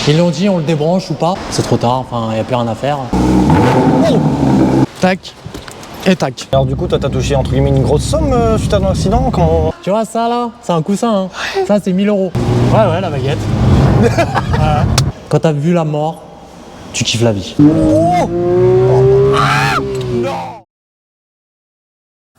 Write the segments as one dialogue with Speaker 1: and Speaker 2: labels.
Speaker 1: Ils l'ont dit, on le débranche ou pas. C'est trop tard, enfin, il n'y a plus rien à faire. Oh, tac. Et tac.
Speaker 2: Alors du coup, toi, t'as touché entre guillemets une grosse somme suite à ton accident. Comment...
Speaker 1: Tu vois ça là, c'est un coussin. Hein. Ça, c'est 1000 €. Ouais, la baguette. Ouais. Quand t'as vu la mort, tu kiffes la vie.
Speaker 2: Oh non.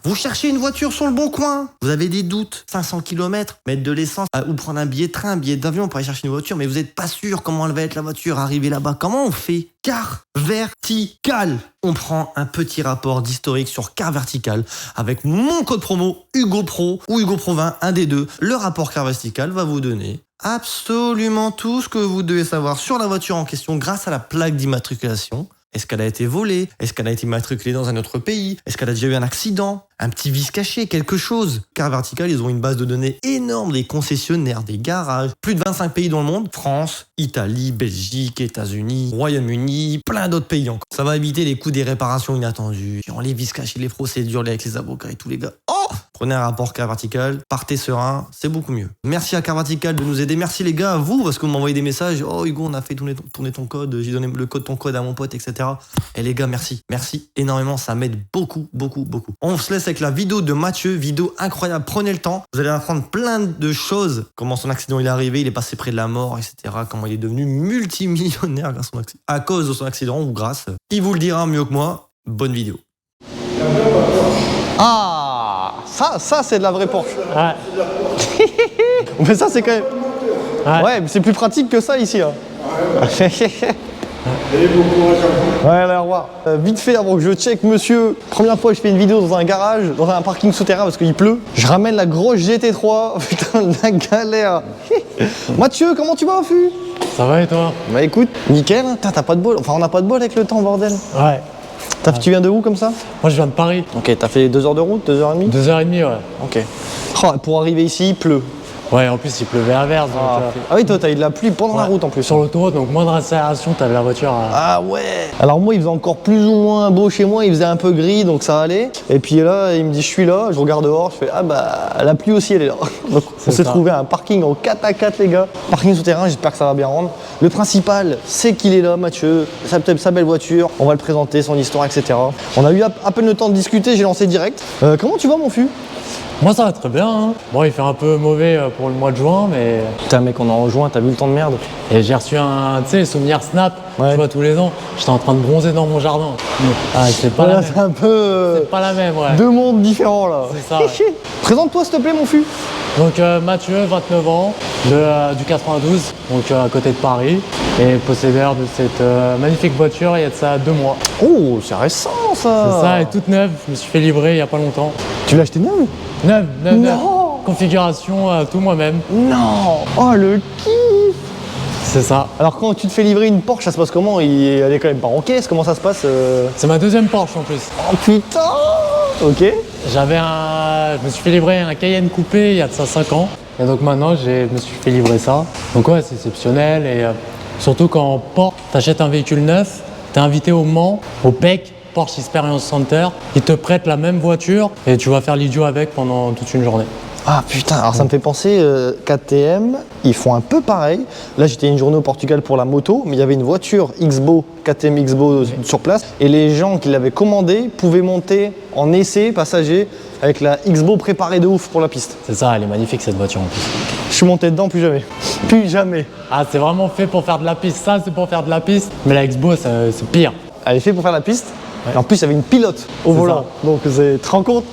Speaker 3: Vous cherchez une voiture sur le bon coin, vous avez des doutes, 500 km, mettre de l'essence ou prendre un billet de train, un billet d'avion pour aller chercher une voiture, mais vous n'êtes pas sûr comment elle va être la voiture, arriver là-bas. Comment on fait? Car Vertical. On prend un petit rapport d'historique sur Car Vertical avec mon code promo Hugo Pro ou Hugo Pro 20, un des deux. Le rapport Car Vertical va vous donner absolument tout ce que vous devez savoir sur la voiture en question grâce à la plaque d'immatriculation. Est-ce qu'elle a été volée? Est-ce qu'elle a été immatriculée dans un autre pays? Est-ce qu'elle a déjà eu un accident? Un petit vice caché, quelque chose? Car Vertical, ils ont une base de données énorme des concessionnaires, des garages. Plus de 25 pays dans le monde. France, Italie, Belgique, États-Unis, Royaume-Uni, plein d'autres pays encore. Ça va éviter les coûts des réparations inattendues, les vices cachés, les procédures avec les avocats et tous les gars. Oh! Prenez un rapport Car Vertical, partez serein, c'est beaucoup mieux. Merci à Car Vertical de nous aider. Merci les gars à vous, parce que vous m'envoyez des messages. Oh Hugo, on a fait tourner ton code, j'ai donné ton code à mon pote, etc. Et les gars, merci. Merci énormément, ça m'aide beaucoup. On se laisse avec la vidéo de Mathieu, vidéo incroyable. Prenez le temps, vous allez apprendre plein de choses. Comment son accident il est arrivé, il est passé près de la mort, etc. Comment il est devenu multimillionnaire à cause de son accident ou grâce. Il vous le dira mieux que moi. Bonne vidéo.
Speaker 2: Ah, ça c'est de la vraie Porsche.
Speaker 1: Ouais.
Speaker 2: Mais ça c'est quand même...
Speaker 1: Ouais,
Speaker 2: mais c'est plus pratique que ça ici. Hein. Ouais, allez, au revoir. Vite fait, avant que je check, monsieur, première fois que je fais une vidéo dans un garage, dans un parking souterrain parce qu'il pleut, je ramène la grosse GT3. Putain, la galère. Mathieu, comment tu vas, Fu?
Speaker 1: Ça va et toi?
Speaker 2: Bah écoute, nickel. T'as pas de bol. Enfin, on n'a pas de bol avec le temps, bordel.
Speaker 1: Ouais.
Speaker 2: Tu viens de où comme ça?
Speaker 1: Moi, je viens de Paris.
Speaker 2: Ok, t'as fait 2 heures de route, 2h30?
Speaker 1: 2h30, ouais.
Speaker 2: Ok. Oh, pour arriver ici, il pleut.
Speaker 1: Ouais, en plus, il pleuvait à verse.
Speaker 2: Ah oui, toi, t'as eu de la pluie pendant la route en plus.
Speaker 1: Sur l'autoroute, donc moindre accélération, t'avais la voiture à...
Speaker 2: Ah ouais. Alors moi, il faisait encore plus ou moins beau chez moi, il faisait un peu gris, donc ça allait. Et puis là, il me dit, je suis là, je regarde dehors, je fais, ah bah, la pluie aussi, elle est là. Donc on s'est trouvé un parking en 4x4, les gars. Parking souterrain, j'espère que ça va bien rendre. Le principal, c'est qu'il est là, Mathieu, sa belle voiture, on va le présenter, son histoire, etc. On a eu à peine le temps de discuter, j'ai lancé direct. Comment tu vas, mon fût?
Speaker 1: Moi, ça va très bien. Hein. Bon, il fait un peu mauvais pour le mois de juin, mais...
Speaker 2: Putain, mec, on est en juin, t'as vu le temps de merde?
Speaker 1: Et j'ai reçu un, tu sais, souvenir Snap, tu vois, tous les ans. J'étais en train de bronzer dans mon jardin. Ah, c'est pas la même.
Speaker 2: C'est un peu...
Speaker 1: C'est pas la même, ouais.
Speaker 2: Deux mondes différents, là.
Speaker 1: C'est ça, ouais.
Speaker 2: Présente-toi, s'il te plaît, mon fût.
Speaker 1: Donc, Mathieu, 29 ans, du 92, donc à côté de Paris, et possédeur de cette magnifique voiture il y a de ça 2 mois.
Speaker 2: Oh, c'est récent, ça.
Speaker 1: C'est ça, elle est toute neuve. Je me suis fait livrer il y a pas longtemps.
Speaker 2: Tu l'as acheté neuve?
Speaker 1: Neuve.
Speaker 2: Non.
Speaker 1: Configuration, tout moi-même.
Speaker 2: Non. Oh, le kiff.
Speaker 1: C'est ça.
Speaker 2: Alors, quand tu te fais livrer une Porsche, ça se passe comment? Elle est quand même pas en caisse, comment ça se passe?
Speaker 1: C'est ma deuxième Porsche en plus.
Speaker 2: Oh, putain. Ok.
Speaker 1: Je me suis fait livrer un Cayenne coupé il y a de ça 5 ans. Et donc maintenant, je me suis fait livrer ça. Donc ouais, c'est exceptionnel. Et surtout quand Porsche, t'achètes un véhicule neuf, t'es invité au Mans, au PEC, Porsche Experience Center. Ils te prêtent la même voiture et tu vas faire l'idiot avec pendant toute une journée.
Speaker 2: Ah putain, alors ça me fait penser, KTM, ils font un peu pareil. Là j'étais une journée au Portugal pour la moto, mais il y avait une voiture XBO, KTM XBO sur place. Et les gens qui l'avaient commandé pouvaient monter en essai passager avec la XBO préparée de ouf pour la piste.
Speaker 1: C'est ça, elle est magnifique cette voiture en plus.
Speaker 2: Je suis monté dedans, plus jamais. Plus jamais.
Speaker 1: Ah, c'est vraiment fait pour faire de la piste. Ça, c'est pour faire de la piste. Mais la XBO, c'est pire.
Speaker 2: Elle est faite pour faire la piste. Ouais. Et en plus, il y avait une pilote au volant. Donc, tu te rends compte?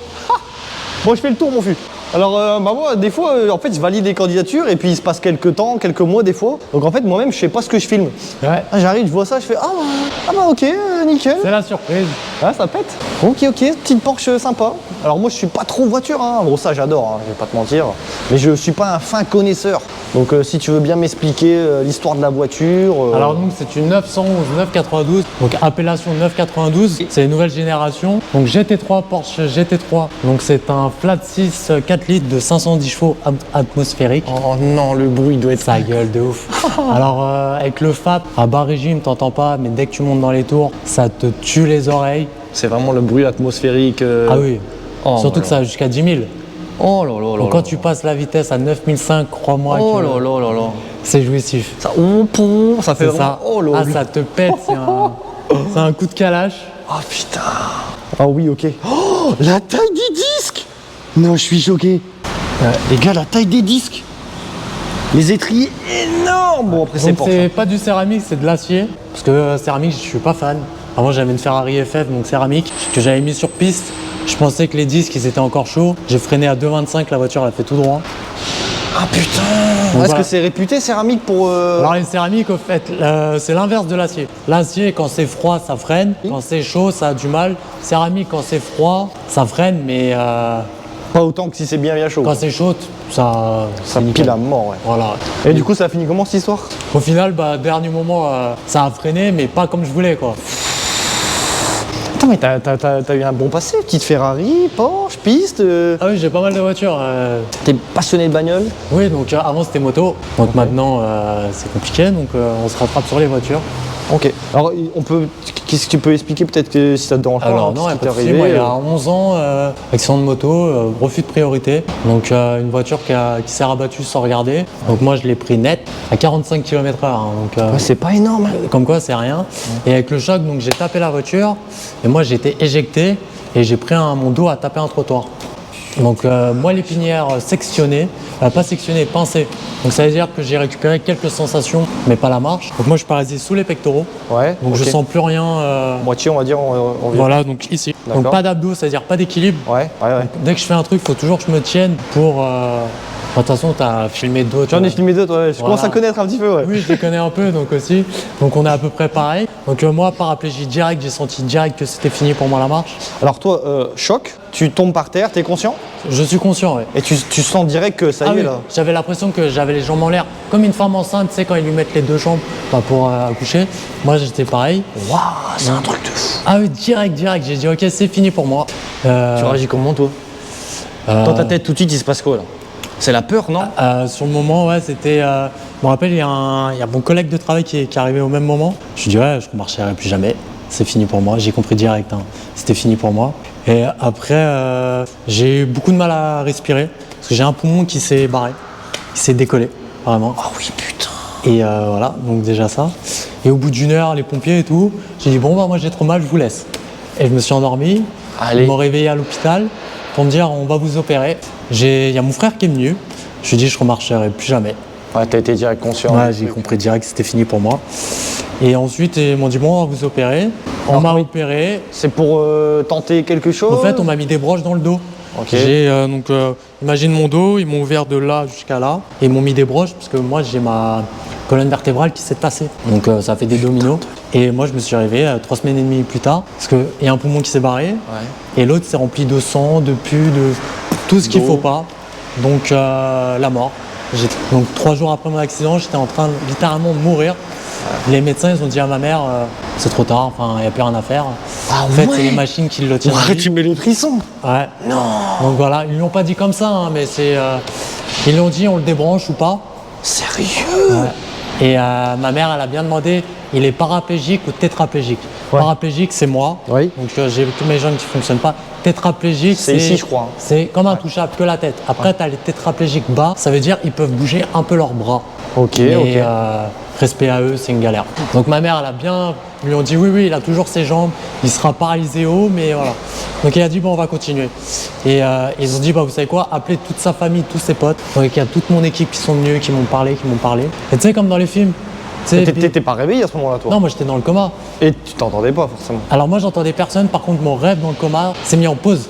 Speaker 2: Bon, je fais le tour, mon fils. Alors, moi, des fois, en fait, je valide les candidatures et puis il se passe quelques temps, quelques mois, des fois. Donc, en fait, moi-même, je sais pas ce que je filme.
Speaker 1: Ouais.
Speaker 2: J'arrive, je vois ça, je fais ok, nickel.
Speaker 1: C'est la surprise.
Speaker 2: Ah, ça pète. Ok, petite Porsche sympa. Alors, moi, je suis pas trop voiture, hein. Bon, ça, j'adore, hein, je vais pas te mentir. Mais je suis pas un fin connaisseur. Donc, si tu veux bien m'expliquer l'histoire de la voiture.
Speaker 1: Alors, donc, c'est une 911 992. Donc, appellation 992. C'est une nouvelle génération. Donc, GT3, Porsche GT3. Donc, c'est un flat 6 4 litres de 510 chevaux atmosphériques.
Speaker 2: Oh non, le bruit doit être...
Speaker 1: Ça gueule de ouf. Alors, avec le FAP, à bas régime, t'entends pas, mais dès que tu montes dans les tours, ça te tue les oreilles.
Speaker 2: C'est vraiment le bruit atmosphérique.
Speaker 1: Ah oui.
Speaker 2: Oh,
Speaker 1: surtout que ça va jusqu'à 10 000.
Speaker 2: Oh là là là.
Speaker 1: Donc, quand tu passes la vitesse à 9005, crois-moi
Speaker 2: oh
Speaker 1: que...
Speaker 2: là là là là.
Speaker 1: C'est jouissif.
Speaker 2: Ça, ça fait
Speaker 1: C'est
Speaker 2: vraiment...
Speaker 1: ça.
Speaker 2: Oh là
Speaker 1: Ah,
Speaker 2: là.
Speaker 1: ça te pète, c'est un coup de calache.
Speaker 2: Ah putain. Ah oui, ok. Oh, la taille des disques. Non, je suis choqué. Les gars, la taille des disques. Les étriers énormes. Bon, après, c'est
Speaker 1: Donc
Speaker 2: pour
Speaker 1: c'est pas du céramique, c'est de l'acier. Parce que céramique, je suis pas fan. Avant, j'avais une Ferrari FF, donc céramique, que j'avais mis sur piste. Je pensais que les disques, ils étaient encore chauds. J'ai freiné à 2,25, la voiture, elle a fait tout droit.
Speaker 2: Ah putain.
Speaker 1: Donc,
Speaker 2: Est-ce
Speaker 1: voilà.
Speaker 2: que c'est réputé céramique pour...
Speaker 1: Alors les céramiques, au fait, c'est l'inverse de l'acier. L'acier, quand c'est froid, ça freine. Quand c'est chaud, ça a du mal. Céramique, quand c'est froid, ça freine, mais
Speaker 2: Pas autant que si c'est bien chaud.
Speaker 1: quand c'est chaud, ça
Speaker 2: Ça
Speaker 1: c'est
Speaker 2: me
Speaker 1: nickel.
Speaker 2: pile à mort, ouais.
Speaker 1: Voilà.
Speaker 2: Et du coup, ça a fini comment cette histoire?
Speaker 1: Au final, dernier moment, ça a freiné, mais pas comme je voulais, quoi.
Speaker 2: Attends, mais t'as eu un bon passé, petite Ferrari, Porsche, piste.
Speaker 1: Ah oui, j'ai pas mal de voitures.
Speaker 2: T'es passionné de bagnole?
Speaker 1: Oui, donc avant c'était moto. Donc maintenant, c'est compliqué, donc on se rattrape sur les voitures.
Speaker 2: Ok. Alors, qu'est-ce que tu peux expliquer peut-être que si ça te dérange pas?
Speaker 1: Alors
Speaker 2: hein,
Speaker 1: non,
Speaker 2: ce
Speaker 1: y a
Speaker 2: qui
Speaker 1: pas de
Speaker 2: t'est
Speaker 1: souci.
Speaker 2: arrivé,
Speaker 1: Moi, il y a 11 ans, accident de moto, refus de priorité. Donc une voiture qui s'est rabattue sans regarder. Donc moi, je l'ai pris net à 45 km/h. Donc
Speaker 2: Ouais, c'est pas énorme. Hein.
Speaker 1: comme quoi, c'est rien. Et avec le choc, donc j'ai tapé la voiture. Et moi, j'ai été éjecté et j'ai pris mon dos à taper un trottoir. Donc moelle épinière sectionnée, pas sectionnée, pincée. Donc ça veut dire que j'ai récupéré quelques sensations, mais pas la marche. Donc moi je suis paralysé sous les pectoraux,
Speaker 2: Ouais.
Speaker 1: donc
Speaker 2: ok.
Speaker 1: je sens plus rien.
Speaker 2: Moitié, on va dire, on vient.
Speaker 1: Voilà, donc ici.
Speaker 2: D'accord.
Speaker 1: Donc pas d'abdos, c'est-à-dire pas d'équilibre.
Speaker 2: Ouais.
Speaker 1: Dès que je fais un truc, il faut toujours que je me tienne pour. De toute façon, tu as filmé d'autres.
Speaker 2: J'en ai filmé d'autres, ouais. Je commence à connaître un petit peu, ouais.
Speaker 1: Oui, je les connais un peu, donc aussi. Donc on est à peu près pareil. Donc moi, paraplégie direct, j'ai senti direct que c'était fini pour moi la marche.
Speaker 2: Alors toi, choc, tu tombes par terre, t'es conscient?
Speaker 1: Je suis conscient, oui.
Speaker 2: Et tu sens direct que ça y est,
Speaker 1: oui,
Speaker 2: là.
Speaker 1: j'avais l'impression que j'avais les jambes en l'air, comme une femme enceinte, tu sais, quand ils lui mettent les deux jambes pour accoucher. Moi, j'étais pareil.
Speaker 2: Waouh, c'est un truc de fou.
Speaker 1: Ah oui, direct. J'ai dit, ok, c'est fini pour moi.
Speaker 2: Tu réagis comment, toi? Dans ta tête, tout de suite, il se passe quoi, là? C'est la peur, non?
Speaker 1: Sur le moment, ouais, c'était. Je me rappelle, il y a mon collègue de travail qui est arrivé au même moment. Je lui dis, ouais, je ne marcherai plus jamais. C'est fini pour moi. J'ai compris direct. Hein. C'était fini pour moi. Et après, j'ai eu beaucoup de mal à respirer parce que j'ai un poumon qui s'est barré, qui s'est décollé, vraiment.
Speaker 2: Ah oui, putain.
Speaker 1: Et voilà, donc déjà ça. Et au bout d'une heure, les pompiers et tout, j'ai dit, bon, moi j'ai trop mal, je vous laisse. Et je me suis endormi.
Speaker 2: Allez.
Speaker 1: Ils m'ont réveillé à l'hôpital pour me dire, on va vous opérer. Il y a mon frère qui est venu. Je lui ai dit, je ne remarcherai plus jamais.
Speaker 2: Ouais, t'as été direct conscient.
Speaker 1: Ouais, j'ai compris direct que c'était fini pour moi. Et ensuite, ils m'ont dit, bon, on va vous opérer. On m'a opéré.
Speaker 2: C'est pour tenter quelque chose?
Speaker 1: En fait, on m'a mis des broches dans le dos.
Speaker 2: Ok.
Speaker 1: Imagine mon dos, ils m'ont ouvert de là jusqu'à là. Et ils m'ont mis des broches parce que moi, j'ai ma colonne vertébrale qui s'est tassée. Donc ça fait des dominos. Et moi, je me suis réveillé 3 semaines et demie plus tard parce qu'il y a un poumon qui s'est barré.
Speaker 2: Ouais.
Speaker 1: Et l'autre s'est rempli de sang, de pus, de tout ce qu'il ne faut pas. Donc la mort. Donc 3 jours après mon accident, j'étais en train littéralement de mourir. Les médecins, ils ont dit à ma mère, c'est trop tard, enfin, il n'y a plus rien à faire.
Speaker 2: Ah
Speaker 1: En fait,
Speaker 2: ouais.
Speaker 1: c'est les machines qui le tiennent. en
Speaker 2: Ouais,
Speaker 1: vie.
Speaker 2: tu mets les frissons.
Speaker 1: Ouais.
Speaker 2: Non.
Speaker 1: Donc voilà, ils ne l'ont pas dit comme ça, hein, mais c'est. Ils l'ont dit, on le débranche ou pas.
Speaker 2: Sérieux?
Speaker 1: Et ma mère, elle a bien demandé, il est paraplégique ou tétraplégique.
Speaker 2: Ouais.
Speaker 1: Paraplégique, c'est moi.
Speaker 2: Oui.
Speaker 1: Donc j'ai tous mes jambes qui ne fonctionnent pas. Tétraplégique,
Speaker 2: C'est ici, je crois.
Speaker 1: C'est comme intouchable, que la tête. Après, tu as les tétraplégiques bas, ça veut dire qu'ils peuvent bouger un peu leurs bras.
Speaker 2: Ok,
Speaker 1: Mais,
Speaker 2: ok.
Speaker 1: respect à eux, c'est une galère. Donc ma mère, elle a bien. Ils lui ont dit oui, il a toujours ses jambes, il sera paralysé haut, mais voilà. Donc elle a dit bon, on va continuer. Et ils ont dit vous savez quoi, appelez toute sa famille, tous ses potes. Donc il y a toute mon équipe qui sont venus, qui m'ont parlé. Et tu sais, comme dans les films. tu sais,
Speaker 2: T'étais pas réveillé à ce moment-là, toi?
Speaker 1: Non, moi j'étais dans le coma.
Speaker 2: Et tu t'entendais pas, forcément.
Speaker 1: Alors moi j'entendais personne, par contre mon rêve dans le coma s'est mis en pause.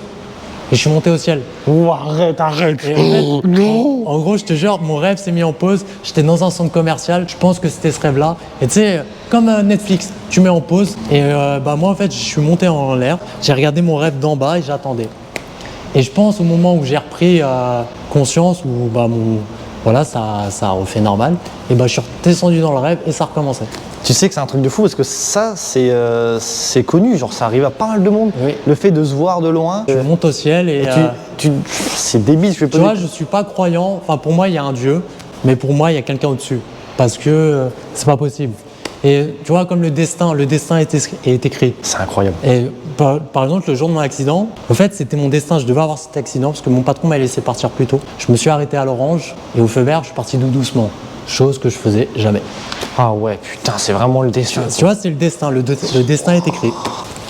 Speaker 1: Et je suis monté au ciel.
Speaker 2: Oh, arrête.
Speaker 1: Et en fait,
Speaker 2: Non.
Speaker 1: en gros, je te jure, mon rêve s'est mis en pause. J'étais dans un centre commercial, je pense que c'était ce rêve-là. Et tu sais, comme Netflix, tu mets en pause. Et moi, en fait, je suis monté en l'air. J'ai regardé mon rêve d'en bas et j'attendais. Et je pense au moment où j'ai repris conscience, où ça a refait normal, et je suis descendu dans le rêve et ça recommençait.
Speaker 2: Tu sais que c'est un truc de fou parce que ça, c'est connu. Genre, ça arrive à pas mal de monde.
Speaker 1: Oui.
Speaker 2: Le fait de se voir de loin.
Speaker 1: Je monte au ciel et.
Speaker 2: C'est débile, je vais pas
Speaker 1: Tu vois, je suis pas croyant. Enfin, pour moi, il y a un Dieu, mais pour moi, il y a quelqu'un au-dessus. Parce que c'est pas possible. Et tu vois, comme le destin est écrit.
Speaker 2: C'est incroyable.
Speaker 1: Et par exemple, le jour de mon accident, en fait, c'était mon destin. Je devais avoir cet accident parce que mon patron m'a laissé partir plus tôt. Je me suis arrêté à l'orange et au feu vert, je suis parti tout doucement. chose que je faisais jamais.
Speaker 2: Ah ouais, putain, c'est vraiment le destin.
Speaker 1: Tu vois, c'est le destin, le destin est écrit.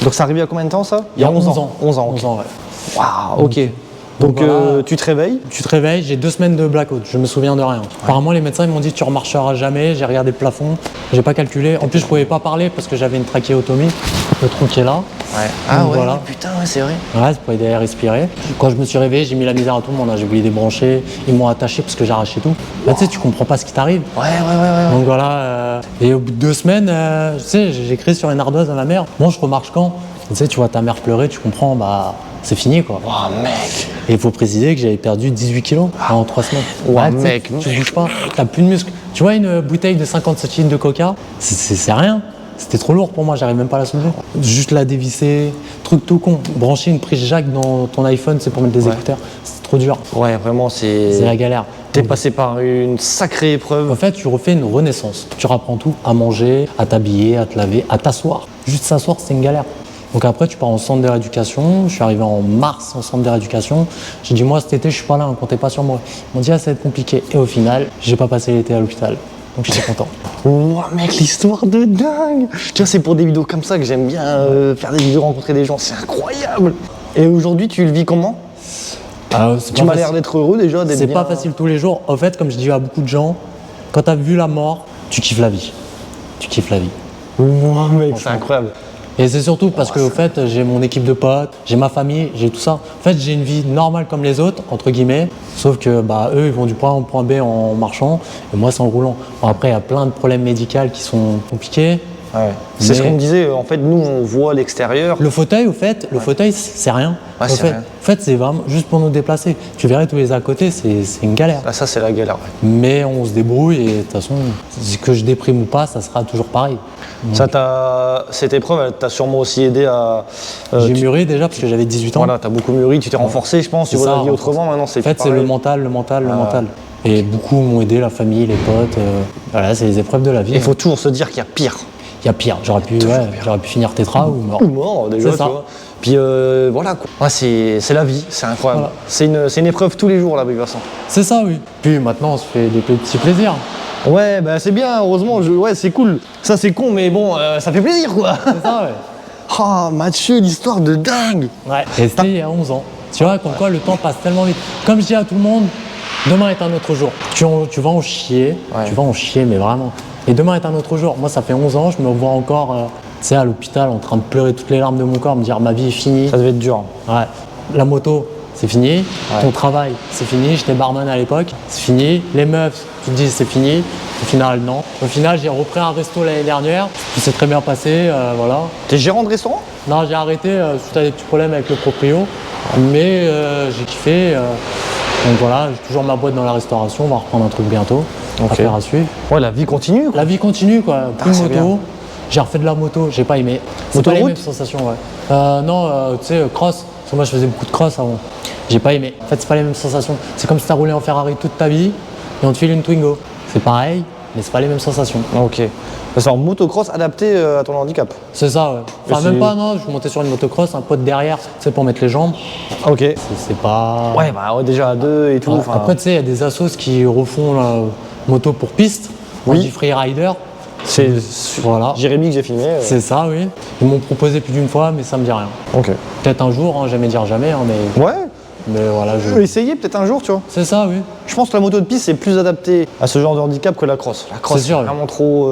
Speaker 2: Donc ça arrivé à combien de temps ça?
Speaker 1: Il y a 11 ans.
Speaker 2: 11 ans, ok.
Speaker 1: 11 ans, ouais.
Speaker 2: Waouh, ok. Donc
Speaker 1: voilà.
Speaker 2: tu te réveilles?
Speaker 1: Tu te réveilles, j'ai 2 semaines de blackout, je me souviens de rien. Apparemment, les médecins ils m'ont dit tu remarcheras jamais, j'ai regardé le plafond, j'ai pas calculé. En plus, je pouvais pas parler parce que j'avais une trachéotomie, le trou qui est là.
Speaker 2: Ouais. Ah
Speaker 1: Donc,
Speaker 2: ouais,
Speaker 1: voilà.
Speaker 2: putain, ouais, c'est vrai.
Speaker 1: Ouais, c'est pour aider à respirer. Quand je me suis réveillé, j'ai mis la misère à tout le monde, hein. J'ai oublié de débrancher, ils m'ont attaché parce que j'ai arraché tout. Bah, tu sais, tu comprends pas ce qui t'arrive.
Speaker 2: Ouais.
Speaker 1: Donc voilà, et au bout de 2 semaines, tu sais, j'ai écrit sur une ardoise à ma mère, bon, je remarche quand? Tu sais, tu vois ta mère pleurer, tu comprends, bah, c'est fini quoi.
Speaker 2: Waouh, mec.
Speaker 1: Et il faut préciser que j'avais perdu 18 kilos en 3 semaines.
Speaker 2: Ouais,
Speaker 1: tu sais,
Speaker 2: mec.
Speaker 1: tu bouges pas, t'as plus de muscles. Tu vois une bouteille de 50 centilitres de coca, c'est rien. C'était trop lourd pour moi, j'arrive même pas à la soulever. Juste la dévisser, truc tout con. Brancher une prise jack dans ton iPhone, c'est pour mettre des écouteurs. C'est trop dur.
Speaker 2: Ouais, vraiment,
Speaker 1: C'est la galère.
Speaker 2: T'es passé par une sacrée épreuve.
Speaker 1: En fait, tu refais une renaissance. Tu rapprends tout, à manger, à t'habiller, à te laver, à t'asseoir. Juste s'asseoir, c'est une galère. Donc après, tu pars en centre de rééducation. Je suis arrivé en mars en centre de rééducation. J'ai dit, moi, cet été, je suis pas là, ne comptez pas sur moi. Ils m'ont dit, ah, ça va être compliqué. Et au final, j'ai pas passé l'été à l'hôpital. Donc j'étais content.
Speaker 2: Ouah, mec, l'histoire de dingue. Tu vois, c'est pour des vidéos comme ça que j'aime bien faire des vidéos, rencontrer des gens. C'est incroyable. Et aujourd'hui, tu le vis comment? Tu m'as l'air d'être heureux déjà, d'être
Speaker 1: C'est
Speaker 2: bien...
Speaker 1: pas facile tous les jours. En fait, comme je dis à beaucoup de gens, quand tu as vu la mort, tu kiffes la vie. Tu kiffes la vie.
Speaker 2: Ouah, mec, c'est incroyable.
Speaker 1: Et c'est surtout parce que, au fait, j'ai mon équipe de potes, j'ai ma famille, j'ai tout ça. En fait, j'ai une vie normale comme les autres, entre guillemets, sauf que bah, eux, ils vont du point A au point B en marchant, et moi, c'est en roulant. Bon, après, il y a plein de problèmes médicaux qui sont compliqués.
Speaker 2: Ouais. C'est ce qu'on me disait, en fait, nous, on voit l'extérieur.
Speaker 1: Le fauteuil, au fait, le fauteuil, c'est rien.
Speaker 2: Ouais, c'est rien.
Speaker 1: En fait, c'est vraiment juste pour nous déplacer. Tu verrais tous les à côté, c'est une galère.
Speaker 2: Ah, ça, c'est la galère. Ouais.
Speaker 1: Mais on se débrouille et de toute façon, que je déprime ou pas, ça sera toujours pareil. Donc,
Speaker 2: Cette épreuve, elle t'a sûrement aussi aidé à...
Speaker 1: j'ai mûri déjà parce que j'avais 18 ans.
Speaker 2: Voilà, t'as beaucoup mûri, tu t'es renforcé, je pense, tu vois la vie autrement maintenant, c'est
Speaker 1: En fait, c'est le mental. Et beaucoup m'ont aidé, la famille, les potes. Voilà, c'est les épreuves de la vie.
Speaker 2: Il faut toujours se dire qu'il y a pire.
Speaker 1: Il y a pire. J'aurais pu finir tétra ou mort.
Speaker 2: Ou mort, déjà,
Speaker 1: C'est ça.
Speaker 2: tu vois. Puis voilà, quoi. Ouais, c'est la vie, c'est incroyable.
Speaker 1: Voilà.
Speaker 2: C'est une épreuve tous les jours, là, de toute façon.
Speaker 1: C'est ça, oui. Puis maintenant, on se fait des petits plaisirs.
Speaker 2: Ouais, bah c'est bien, heureusement, ouais, c'est cool. Ça, c'est con, mais bon, ça fait plaisir, quoi.
Speaker 1: C'est ça, ouais.
Speaker 2: Ah, Mathieu, l'histoire de dingue.
Speaker 1: Ouais. Et c'était il y a 11 ans. Tu vois, comme quoi le temps passe tellement vite. Comme je dis à tout le monde, demain est un autre jour. Tu vas en chier,
Speaker 2: Ouais.
Speaker 1: tu vas en chier, mais vraiment. Et demain est un autre jour. Moi, ça fait 11 ans, je me vois encore tu sais, à l'hôpital en train de pleurer toutes les larmes de mon corps, me dire ma vie est finie.
Speaker 2: Ça devait être dur.
Speaker 1: Ouais. La moto, c'est fini.
Speaker 2: Ouais.
Speaker 1: Ton travail, c'est fini. J'étais barman à l'époque, c'est fini. Les meufs, tu te dis c'est fini. Au final, non. Au final, j'ai repris un resto l'année dernière. Tout s'est très bien passé, voilà.
Speaker 2: T'es gérant de restaurant?
Speaker 1: Non, j'ai arrêté suite à des petits problèmes avec le proprio. Mais j'ai kiffé. Donc voilà, j'ai toujours ma boîte dans la restauration. On va reprendre un truc bientôt.
Speaker 2: Ok.
Speaker 1: Affaire à suivre.
Speaker 2: Ouais, la vie continue, quoi.
Speaker 1: La vie continue, quoi. Plus de
Speaker 2: c'est
Speaker 1: moto.
Speaker 2: bien.
Speaker 1: J'ai refait de la moto, j'ai pas aimé. C'est pas les
Speaker 2: Motoroute?
Speaker 1: mêmes sensations, ouais. Non, tu sais, cross. Parce que moi, je faisais beaucoup de cross avant. J'ai pas aimé. En fait, c'est pas les mêmes sensations. C'est comme si t'as roulé en Ferrari toute ta vie et on te file une Twingo. C'est pareil, mais c'est pas les mêmes sensations.
Speaker 2: Ok. C'est en motocross adapté à ton handicap.
Speaker 1: C'est ça, ouais. Enfin,
Speaker 2: Et
Speaker 1: même
Speaker 2: c'est-
Speaker 1: pas, non. Je montais sur une motocross, un pote derrière, c'est pour mettre les jambes.
Speaker 2: Ok.
Speaker 1: C'est pas.
Speaker 2: Ouais, bah ouais, déjà à deux et tout.
Speaker 1: Ouais.
Speaker 2: enfin.
Speaker 1: Après, tu sais, il y a des assos qui refont la moto pour piste. Moi,
Speaker 2: Oui.
Speaker 1: je dis freerider.
Speaker 2: c'est
Speaker 1: Voilà.
Speaker 2: Jérémy que j'ai filmé.
Speaker 1: C'est ça, oui. Ils m'ont proposé plus d'une fois, mais ça me dit rien.
Speaker 2: Ok.
Speaker 1: Peut-être un jour, hein, jamais dire jamais, hein,
Speaker 2: Ouais,
Speaker 1: mais voilà,
Speaker 2: je vais essayer peut-être un jour, tu vois.
Speaker 1: c'est ça, oui.
Speaker 2: Je pense que la moto de piste c'est plus adapté à ce genre de handicap que la cross. La cross
Speaker 1: C'est sûr,
Speaker 2: c'est
Speaker 1: oui.
Speaker 2: vraiment trop.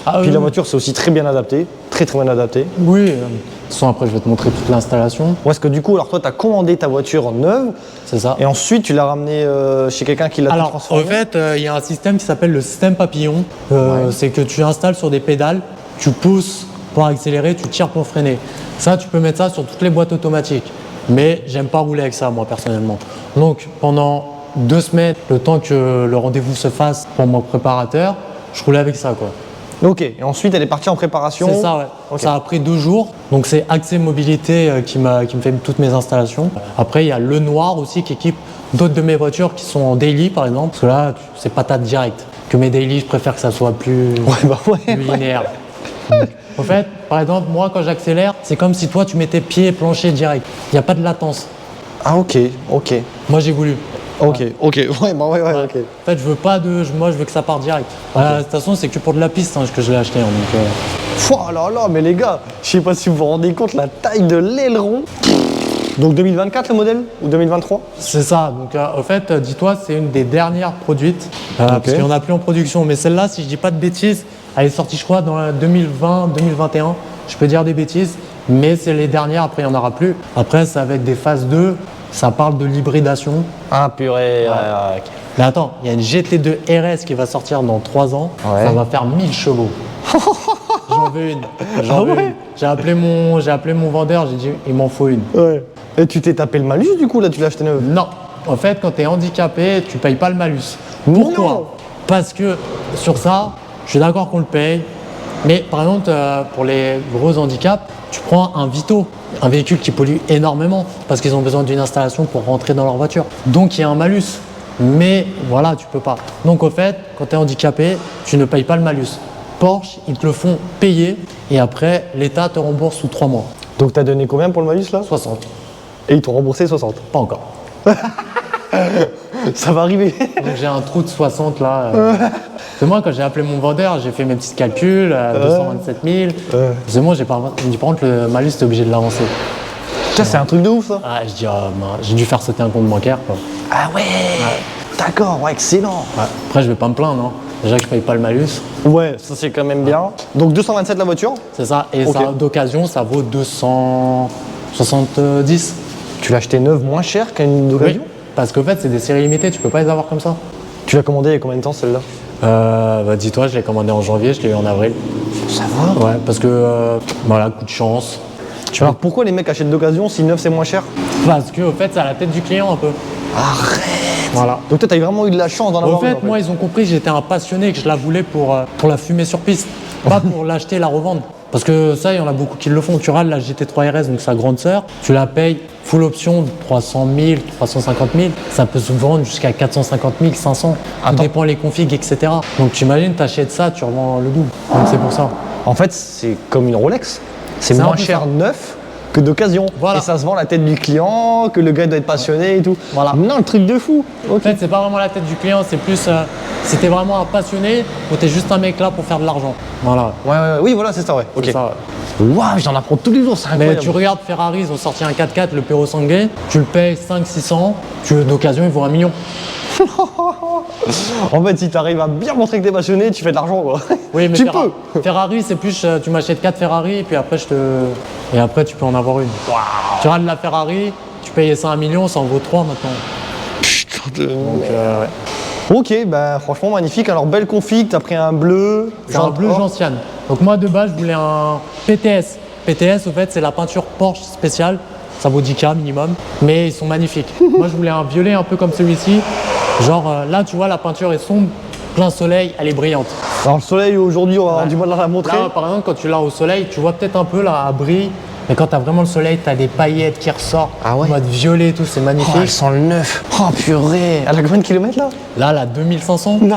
Speaker 1: Ah,
Speaker 2: Puis
Speaker 1: oui,
Speaker 2: la
Speaker 1: oui.
Speaker 2: voiture c'est aussi très bien adapté, très bien adapté.
Speaker 1: Oui, de toute façon, après, je vais te montrer toute l'installation.
Speaker 2: Ou est-ce que du coup, alors toi, tu as commandé ta voiture neuve
Speaker 1: C'est ça.
Speaker 2: et ensuite tu l'as ramenée chez quelqu'un qui l'a
Speaker 1: Alors,
Speaker 2: transformée?
Speaker 1: en fait, il y a un système qui s'appelle le système papillon. C'est que tu installes sur des pédales, tu pousses pour accélérer, tu tires pour freiner. Ça, tu peux mettre ça sur toutes les boîtes automatiques. Mais j'aime pas rouler avec ça, moi, personnellement. Donc, pendant 2 semaines, le temps que le rendez-vous se fasse pour mon préparateur, je roulais avec ça, quoi.
Speaker 2: Ok, et ensuite elle est partie en préparation.
Speaker 1: C'est ça, ouais.
Speaker 2: Ok.
Speaker 1: Ça a pris 2 jours. Donc c'est Accès Mobilité qui me fait toutes mes installations. Après, il y a Le Noir aussi qui équipe d'autres de mes voitures qui sont en daily, par exemple. Parce que là, c'est patate direct. Que mes daily, je préfère que ça soit plus,
Speaker 2: Ouais, bah ouais.
Speaker 1: plus linéaire. En fait, par exemple, moi, quand j'accélère, c'est comme si toi, tu mettais pied et plancher direct. Il n'y a pas de latence.
Speaker 2: Ah ok, ok.
Speaker 1: Moi, j'ai voulu.
Speaker 2: Ok, ok, ouais, bah ouais,
Speaker 1: Ouais.
Speaker 2: ok.
Speaker 1: En fait, je veux pas de. Moi, je veux que ça parte direct. De toute façon, c'est que pour de la piste que je l'ai acheté.
Speaker 2: Oh là là, mais les gars, je sais pas si vous vous rendez compte la taille de l'aileron. Donc 2024 le modèle ou 2023?
Speaker 1: C'est ça. Donc, au fait, dis-toi, c'est une des dernières produites. Parce qu'il n'y en a plus en production. Mais celle-là, si je dis pas de bêtises, elle est sortie, je crois, dans 2020, 2021. Je peux dire des bêtises. Mais c'est les dernières. Après, il n'y en aura plus. Après, c'est avec des phases 2. Ça parle de l'hybridation.
Speaker 2: Ah purée, ok.
Speaker 1: Mais attends, il y a une GT2 RS qui va sortir dans 3 ans.
Speaker 2: Ouais.
Speaker 1: Ça va faire 1000 chevaux. J'en veux une. J'en veux une. J'ai appelé mon vendeur, j'ai dit il m'en faut une.
Speaker 2: Ouais. Et tu t'es tapé le malus du coup là, tu l'as acheté neuf?
Speaker 1: Non. En fait, quand tu es handicapé, tu payes pas le malus.
Speaker 2: Non.
Speaker 1: Pourquoi? Parce que sur ça, je suis d'accord qu'on le paye. Mais par exemple, pour les gros handicaps, tu prends un Vito, un véhicule qui pollue énormément parce qu'ils ont besoin d'une installation pour rentrer dans leur voiture. Donc il y a un malus. Mais voilà, tu peux pas. Donc au fait, quand tu es handicapé, tu ne payes pas le malus. Porsche, ils te le font payer et après, l'État te rembourse sous 3 mois.
Speaker 2: Donc t'as donné combien pour le malus là?
Speaker 1: 60.
Speaker 2: Et ils t'ont remboursé 60.
Speaker 1: Pas encore.
Speaker 2: Ça va arriver.
Speaker 1: Donc j'ai un trou de 60 là. C'est moi, quand j'ai appelé mon vendeur, j'ai fait mes petits calculs, 227 000. C'est moi, il me dit par contre, le malus, t'es obligé de l'avancer.
Speaker 2: Ça c'est un truc de ouf ça.
Speaker 1: Ah, je dis, j'ai dû faire sauter un compte bancaire. Quoi.
Speaker 2: Ah ouais. D'accord, ouais, excellent.
Speaker 1: Ouais. Après, je vais pas me plaindre. Hein. Déjà que je paye pas le malus.
Speaker 2: Ouais, ça c'est quand même bien. Donc 227 la voiture.
Speaker 1: C'est ça. Et
Speaker 2: Ok.
Speaker 1: ça, d'occasion, ça vaut 270.
Speaker 2: Tu l'as acheté neuve moins cher qu'une d'occasion?
Speaker 1: Oui. Parce qu'en fait, c'est des séries limitées, tu peux pas les avoir comme ça.
Speaker 2: Tu l'as commandé il y a combien de temps celle-là?
Speaker 1: Dis-toi, je l'ai commandé en janvier, je l'ai eu en avril.
Speaker 2: Ça va.
Speaker 1: Ouais, parce que, voilà, coup de chance.
Speaker 2: Alors pourquoi les mecs achètent d'occasion si neuf c'est moins cher?
Speaker 1: Parce que, au fait, c'est à la tête du client un peu.
Speaker 2: Arrête.
Speaker 1: Voilà.
Speaker 2: Donc toi t'as vraiment eu de la chance d'en
Speaker 1: Au
Speaker 2: avoir une,
Speaker 1: fait, moi, ils ont compris que j'étais un passionné, que je la voulais pour la fumer sur piste, pas pour l'acheter et la revendre. Parce que ça, il y en a beaucoup qui le font. Tu râles la GT3 RS, donc sa grande sœur, tu la payes full option de 300 000, 350 000. Ça peut se vendre jusqu'à 450 000, 500. Tout dépend les configs, etc. Donc tu imagines, tu achètes ça, tu revends le double. Donc c'est pour ça.
Speaker 2: En fait c'est comme une Rolex. C'est
Speaker 1: C'est un
Speaker 2: moins
Speaker 1: peu
Speaker 2: cher
Speaker 1: ça.
Speaker 2: neuf que d'occasion.
Speaker 1: Voilà.
Speaker 2: Et ça se vend à la tête du client, que le gars doit être passionné et tout.
Speaker 1: Voilà.
Speaker 2: Non, le truc de fou.
Speaker 1: En
Speaker 2: Ok.
Speaker 1: fait, c'est pas vraiment la tête du client, c'est plus si t'es vraiment un passionné ou t'es juste un mec là pour faire de l'argent. Voilà.
Speaker 2: Oui, voilà, c'est ça, ouais.
Speaker 1: C'est
Speaker 2: Ok.
Speaker 1: ça, ouais.
Speaker 2: Waouh, j'en apprends tous les jours, c'est
Speaker 1: Mais
Speaker 2: incroyable.
Speaker 1: tu regardes Ferrari, ils ont sorti un 4x4, le Perro Sangue, tu le payes 500-600, d'occasion, il vaut 1 million.
Speaker 2: En fait, si tu arrives à bien montrer que t'es passionné, tu fais de l'argent, quoi.
Speaker 1: Oui, mais
Speaker 2: tu peux.
Speaker 1: Ferrari, c'est plus, tu m'achètes 4 Ferrari, et puis après, et après, tu peux en avoir une. Tu regardes la Ferrari, tu payais ça 1 million, ça en vaut 3 maintenant.
Speaker 2: Putain de...
Speaker 1: Donc, ouais.
Speaker 2: Ok, bah franchement magnifique. Alors belle config, t'as pris un bleu.
Speaker 1: C'est un bleu
Speaker 2: or.
Speaker 1: gentiane. Donc moi, de base, je voulais un PTS. PTS, au fait, c'est la peinture Porsche spéciale. Ça vaut 10K minimum, mais ils sont magnifiques. Moi, je voulais un violet un peu comme celui-ci. Genre, là, tu vois, la peinture est sombre, plein soleil, elle est brillante.
Speaker 2: Alors le soleil aujourd'hui, on va avoir du mal à la montrer.
Speaker 1: Là, par exemple, quand tu l'as au soleil, tu vois peut-être un peu là, à brille. Mais quand tu as vraiment le soleil, tu as des paillettes qui ressortent.
Speaker 2: Ah ouais.
Speaker 1: En mode violet et tout, c'est
Speaker 2: Oh,
Speaker 1: magnifique.
Speaker 2: elle sent le neuf. Oh purée. Elle a combien de kilomètres là?
Speaker 1: Là, la 2500,
Speaker 2: Non.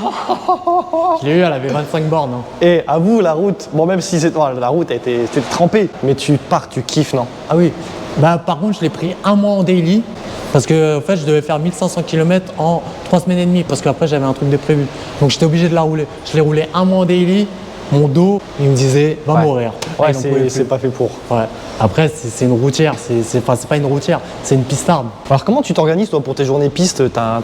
Speaker 1: je l'ai eu, elle avait 25 bornes. Hein.
Speaker 2: Et avoue la route. Bon même si c'est la route c'était trempée, mais tu pars, tu kiffes non?
Speaker 1: Ah oui. Bah, par contre, je l'ai pris un mois en daily. Parce que en fait, je devais faire 1500 km en 3 semaines et demie. Parce qu'après, j'avais un truc de prévu. Donc, j'étais obligé de la rouler. Je l'ai roulé un mois en daily. Mon dos, il me disait, va mourir.
Speaker 2: Ouais,
Speaker 1: Il en pouvait
Speaker 2: c'est
Speaker 1: plus.
Speaker 2: pas fait pour.
Speaker 1: Ouais. Après, c'est une routière. C'est pas une routière, c'est une pistarde.
Speaker 2: Alors comment tu t'organises toi pour tes journées pistes? T'as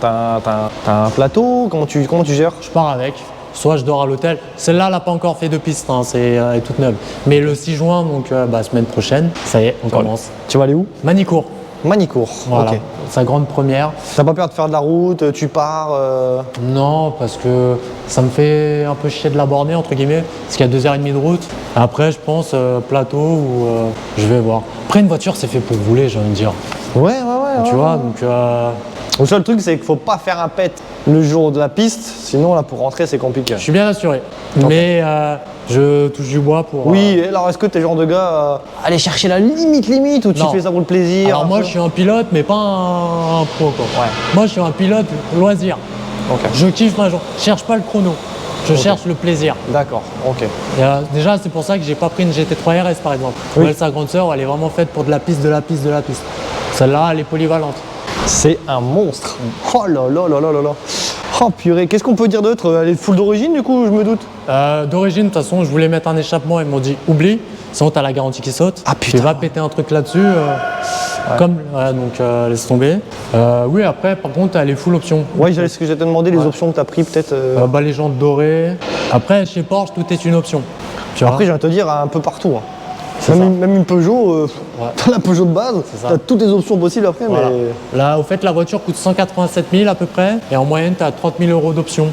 Speaker 2: un plateau? Comment tu gères?
Speaker 1: Je pars avec. Soit je dors à l'hôtel. Celle-là, elle n'a pas encore fait de piste, hein, elle est toute neuve. Mais le 6 juin, donc semaine prochaine, ça y est, on commence.
Speaker 2: Tu vas aller où?
Speaker 1: Manicourt,
Speaker 2: Manicourt.
Speaker 1: voilà,
Speaker 2: Ok.
Speaker 1: sa grande première.
Speaker 2: T'as pas peur de faire de la route? Tu pars
Speaker 1: Non, parce que ça me fait un peu chier de la borner, entre guillemets, parce qu'il y a 2h30 de route. Après, je pense plateau ou je vais voir. Après, une voiture, c'est fait pour rouler, j'ai envie de dire.
Speaker 2: Ouais.
Speaker 1: Tu vois, donc
Speaker 2: Le seul truc, c'est qu'il faut pas faire un pet le jour de la piste, sinon là pour rentrer c'est compliqué.
Speaker 1: je suis bien assuré. Mais je touche du bois pour.
Speaker 2: Oui, et alors est-ce que t'es le genre de gars aller chercher la limite ou tu
Speaker 1: Non.
Speaker 2: fais ça pour le plaisir?
Speaker 1: Alors moi, je suis un pilote, mais pas un pro, quoi.
Speaker 2: Ouais.
Speaker 1: Moi, je suis un pilote loisir.
Speaker 2: Ok.
Speaker 1: Je kiffe ma journée. Je cherche pas le chrono. Je cherche le plaisir.
Speaker 2: D'accord, ok.
Speaker 1: Et, déjà, c'est pour ça que j'ai pas pris une GT3 RS, par exemple.
Speaker 2: Oui.
Speaker 1: Elle, sa grande sœur, elle est vraiment faite pour de la piste. Celle-là, elle est polyvalente.
Speaker 2: C'est un monstre. Oh là là là là là là. Oh purée, qu'est-ce qu'on peut dire d'autre? Elle est full d'origine du coup, je me doute.
Speaker 1: D'origine, de toute façon, je voulais mettre un échappement, ils m'ont dit oublie, sinon t'as la garantie qui saute.
Speaker 2: Ah, putain.
Speaker 1: Tu vas péter un truc là-dessus, comme, donc laisse tomber. Oui, après, par contre, elle est full option.
Speaker 2: Ouais, ce que j'allais te demander, les options que tu as pris peut-être.
Speaker 1: Les jantes dorées. Après, chez Porsche, tout est une option. Tu vois.
Speaker 2: Après, j'ai envie de te dire, un peu partout. Hein. Même une Peugeot, t'as la Peugeot de base, t'as toutes les options possibles après,
Speaker 1: Voilà.
Speaker 2: mais...
Speaker 1: Là, au fait, la voiture coûte 187 000 à peu près, et en moyenne, tu as 30 000 € d'options.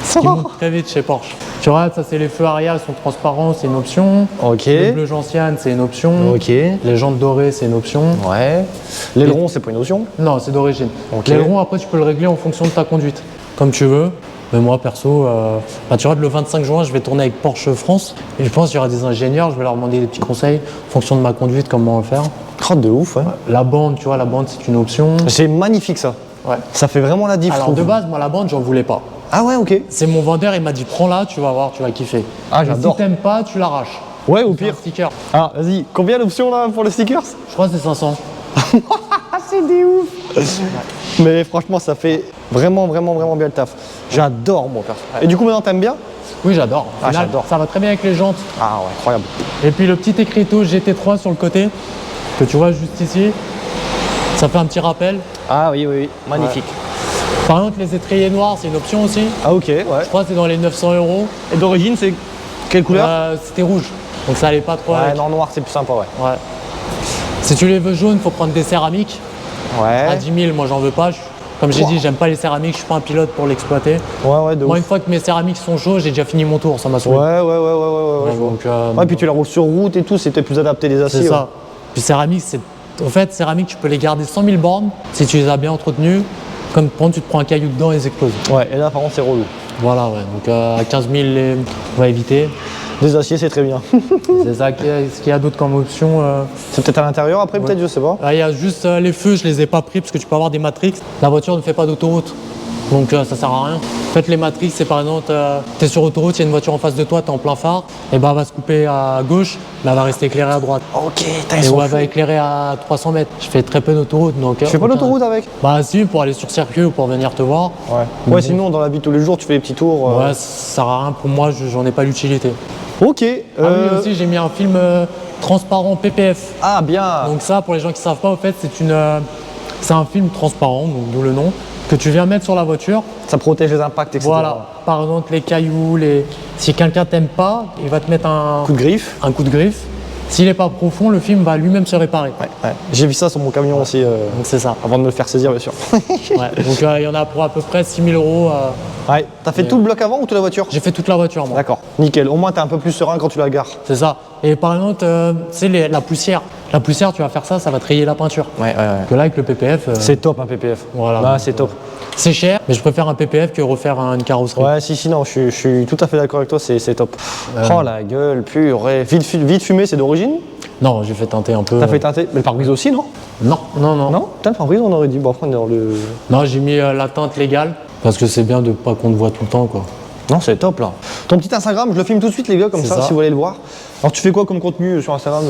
Speaker 1: Ce qui monte très vite chez Porsche. Tu vois, ça, c'est les feux arrière, ils sont transparents, c'est une option.
Speaker 2: Ok.
Speaker 1: Le bleu gentiane, c'est une option.
Speaker 2: Ok.
Speaker 1: Les jantes dorées, c'est une option.
Speaker 2: Ouais. L'aileron, c'est pas une option?
Speaker 1: Non, c'est d'origine.
Speaker 2: Ok.
Speaker 1: L'aileron, après, tu peux le régler en fonction de ta conduite, comme tu veux. Mais moi, perso, tu vois, le 25 juin, je vais tourner avec Porsche France. Et je pense qu'il y aura des ingénieurs, je vais leur demander des petits conseils en fonction de ma conduite, comment le faire.
Speaker 2: Oh, de ouf, ouais.
Speaker 1: La bande, tu vois, la bande, c'est une option.
Speaker 2: C'est magnifique ça.
Speaker 1: Ouais.
Speaker 2: Ça fait vraiment la diff, je
Speaker 1: Alors,
Speaker 2: trouve.
Speaker 1: de base, moi, la bande, j'en voulais pas.
Speaker 2: Ah ouais, ok.
Speaker 1: C'est mon vendeur, il m'a dit, prends-la, tu vas voir, tu vas kiffer.
Speaker 2: Ah,
Speaker 1: Et
Speaker 2: j'adore.
Speaker 1: si t'aimes pas, tu l'arraches.
Speaker 2: Ouais, au
Speaker 1: C'est un
Speaker 2: pire.
Speaker 1: sticker.
Speaker 2: Ah, vas-y, combien d'options là pour les stickers?
Speaker 1: Je crois que c'est 500.
Speaker 2: Ah, c'est des ouf. Mais franchement, ça fait vraiment bien le taf. J'adore, mon perso. Et du coup, maintenant, t'aimes bien?
Speaker 1: Oui, j'adore. Au
Speaker 2: Ah,
Speaker 1: final,
Speaker 2: j'adore.
Speaker 1: Ça va très bien avec les jantes.
Speaker 2: Ah ouais, incroyable.
Speaker 1: Et puis le petit écriteau GT3 sur le côté, que tu vois juste ici, ça fait un petit rappel.
Speaker 2: Ah oui, oui, oui, magnifique.
Speaker 1: Par exemple, les étriers noirs, c'est une option aussi.
Speaker 2: Ah ok, ouais.
Speaker 1: Je crois que c'est dans les 900 €.
Speaker 2: Et d'origine, c'est quelle couleur?
Speaker 1: C'était rouge, donc ça allait pas trop
Speaker 2: Ouais,
Speaker 1: avec.
Speaker 2: non, noir, c'est plus sympa, ouais.
Speaker 1: Ouais. Si tu les veux jaunes, faut prendre des céramiques. À
Speaker 2: Ouais.
Speaker 1: 10 000, moi j'en veux pas. Comme j'ai dit, j'aime pas les céramiques, je suis pas un pilote pour l'exploiter.
Speaker 2: Ouais, de
Speaker 1: Moi,
Speaker 2: ouf.
Speaker 1: une fois que mes céramiques sont chaudes, j'ai déjà fini mon tour, ça m'a saoulé.
Speaker 2: Ouais, je vois.
Speaker 1: Donc,
Speaker 2: Ouais, puis tu la roules sur route et tout, c'est peut-être plus adapté les aciers.
Speaker 1: c'est ça. Puis céramique, c'est. En fait, céramique, tu peux les garder 100 000 bornes si tu les as bien entretenues. Comme quand tu te prends un caillou dedans, ils explosent.
Speaker 2: Ouais, et là, par contre, c'est relou.
Speaker 1: Voilà, ouais. Donc à 15 000, on va éviter.
Speaker 2: Des aciers, c'est très bien.
Speaker 1: C'est ça. Ce qu'il y a d'autre comme option
Speaker 2: C'est peut-être à l'intérieur après, peut-être, je sais pas.
Speaker 1: Il y a juste les feux, je les ai pas pris parce que tu peux avoir des matrix. La voiture ne fait pas d'autoroute. Donc ça sert à rien. En fait, les matrix, c'est par exemple, tu es sur autoroute, il y a une voiture en face de toi, tu es en plein phare, et ben elle va se couper à gauche, mais elle va rester éclairée à droite.
Speaker 2: Ok, t'as
Speaker 1: Et elle va éclairer à 300 mètres. Je fais très peu d'autoroute. Donc,
Speaker 2: Tu fais pas l'autoroute avec?
Speaker 1: Bah si, pour aller sur circuit ou pour venir te voir.
Speaker 2: Ouais. Ouais, sinon, dans la vie de tous les jours, tu fais des petits tours.
Speaker 1: Ouais, ça sert à rien pour moi, j'en ai pas l'utilité.
Speaker 2: Ok.
Speaker 1: Ah oui, aussi, j'ai mis un film transparent PPF.
Speaker 2: Ah, bien.
Speaker 1: Donc ça, pour les gens qui savent pas, en fait, c'est un film transparent, donc d'où le nom, que tu viens mettre sur la voiture.
Speaker 2: Ça protège les impacts, etc.
Speaker 1: Voilà. Par exemple, les cailloux, si quelqu'un t'aime pas, il va te mettre un
Speaker 2: Coup de griffe.
Speaker 1: coup de griffe. S'il n'est pas profond, le film va lui-même se réparer.
Speaker 2: Ouais. J'ai vu ça sur mon camion aussi,
Speaker 1: Donc c'est ça.
Speaker 2: avant de me le faire saisir, bien sûr.
Speaker 1: Ouais. Donc il y en a pour à peu près 6 000 €.
Speaker 2: Ouais. T'as fait tout le bloc avant ou toute la voiture?
Speaker 1: J'ai fait toute la voiture, moi.
Speaker 2: D'accord, nickel. Au moins, t'es un peu plus serein quand tu la gares.
Speaker 1: C'est ça. Et par exemple, tu sais, la poussière. La poussière, tu vas faire ça, ça va te rayer la peinture.
Speaker 2: Ouais.
Speaker 1: Que là, avec le PPF,
Speaker 2: C'est top un PPF.
Speaker 1: Voilà.
Speaker 2: Là, c'est top.
Speaker 1: c'est cher, mais je préfère un PPF que refaire une carrosserie.
Speaker 2: Ouais, si, non, je suis tout à fait d'accord avec toi, c'est top. Oh la gueule, purée. Vite fumé, c'est d'origine?
Speaker 1: Non, j'ai fait teinter un peu.
Speaker 2: T'as fait teinter? Mais le pare-brise aussi, non?
Speaker 1: Non.
Speaker 2: Non? Putain, le pare-brise, on aurait dit. Bon, après, on est dans le.
Speaker 1: Non, j'ai mis la teinte légale, parce que c'est bien de pas qu'on te voit tout le temps, quoi.
Speaker 2: Non, c'est top là. Ton petit Instagram, je le filme tout de suite, les gars, comme
Speaker 1: C'est
Speaker 2: ça,
Speaker 1: ça.
Speaker 2: si vous voulez le voir. Alors, tu fais quoi comme contenu sur Instagram?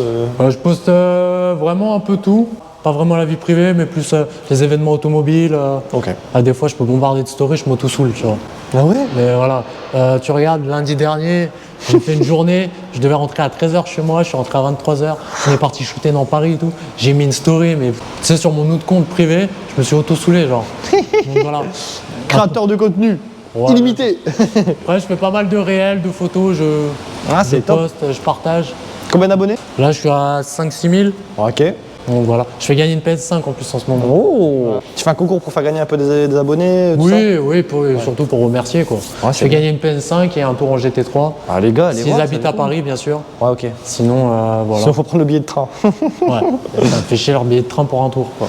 Speaker 1: Je poste vraiment un peu tout. Pas vraiment la vie privée, mais plus les événements automobiles.
Speaker 2: Ok.
Speaker 1: Des fois, je peux bombarder de stories, je m'auto-soule, tu vois.
Speaker 2: Ah ouais?
Speaker 1: Mais voilà, tu regardes, lundi dernier, j'ai fait une journée, je devais rentrer à 13h chez moi, je suis rentré à 23h, on est parti shooter dans Paris et tout. J'ai mis une story, mais tu sais, sur mon autre compte privé, je me suis auto-soulé, genre. Donc voilà.
Speaker 2: Créateur de contenu,
Speaker 1: Ouais.
Speaker 2: illimité.
Speaker 1: Après, je fais pas mal de réels, de photos,
Speaker 2: Ah,
Speaker 1: je
Speaker 2: c'est top.
Speaker 1: poste, je partage.
Speaker 2: Combien d'abonnés?
Speaker 1: Là, je suis à 5-6 000,
Speaker 2: Ok.
Speaker 1: donc voilà. Je fais gagner une PS5 en plus en ce moment.
Speaker 2: Oh. Tu fais un concours pour faire gagner un peu des abonnés, tout ça?
Speaker 1: Oui, surtout pour remercier, quoi.
Speaker 2: Ouais,
Speaker 1: je
Speaker 2: c'est
Speaker 1: fais
Speaker 2: bien.
Speaker 1: gagner une PS5 et un tour en GT3.
Speaker 2: Ah, les gars, allez
Speaker 1: S'ils
Speaker 2: voir, ça
Speaker 1: habitent
Speaker 2: va
Speaker 1: à
Speaker 2: être cool.
Speaker 1: Paris, bien sûr.
Speaker 2: Ouais, ok.
Speaker 1: Sinon, voilà.
Speaker 2: Sinon, faut prendre le billet de train.
Speaker 1: Ouais, ça me fait chier leur billet de train pour un tour, quoi.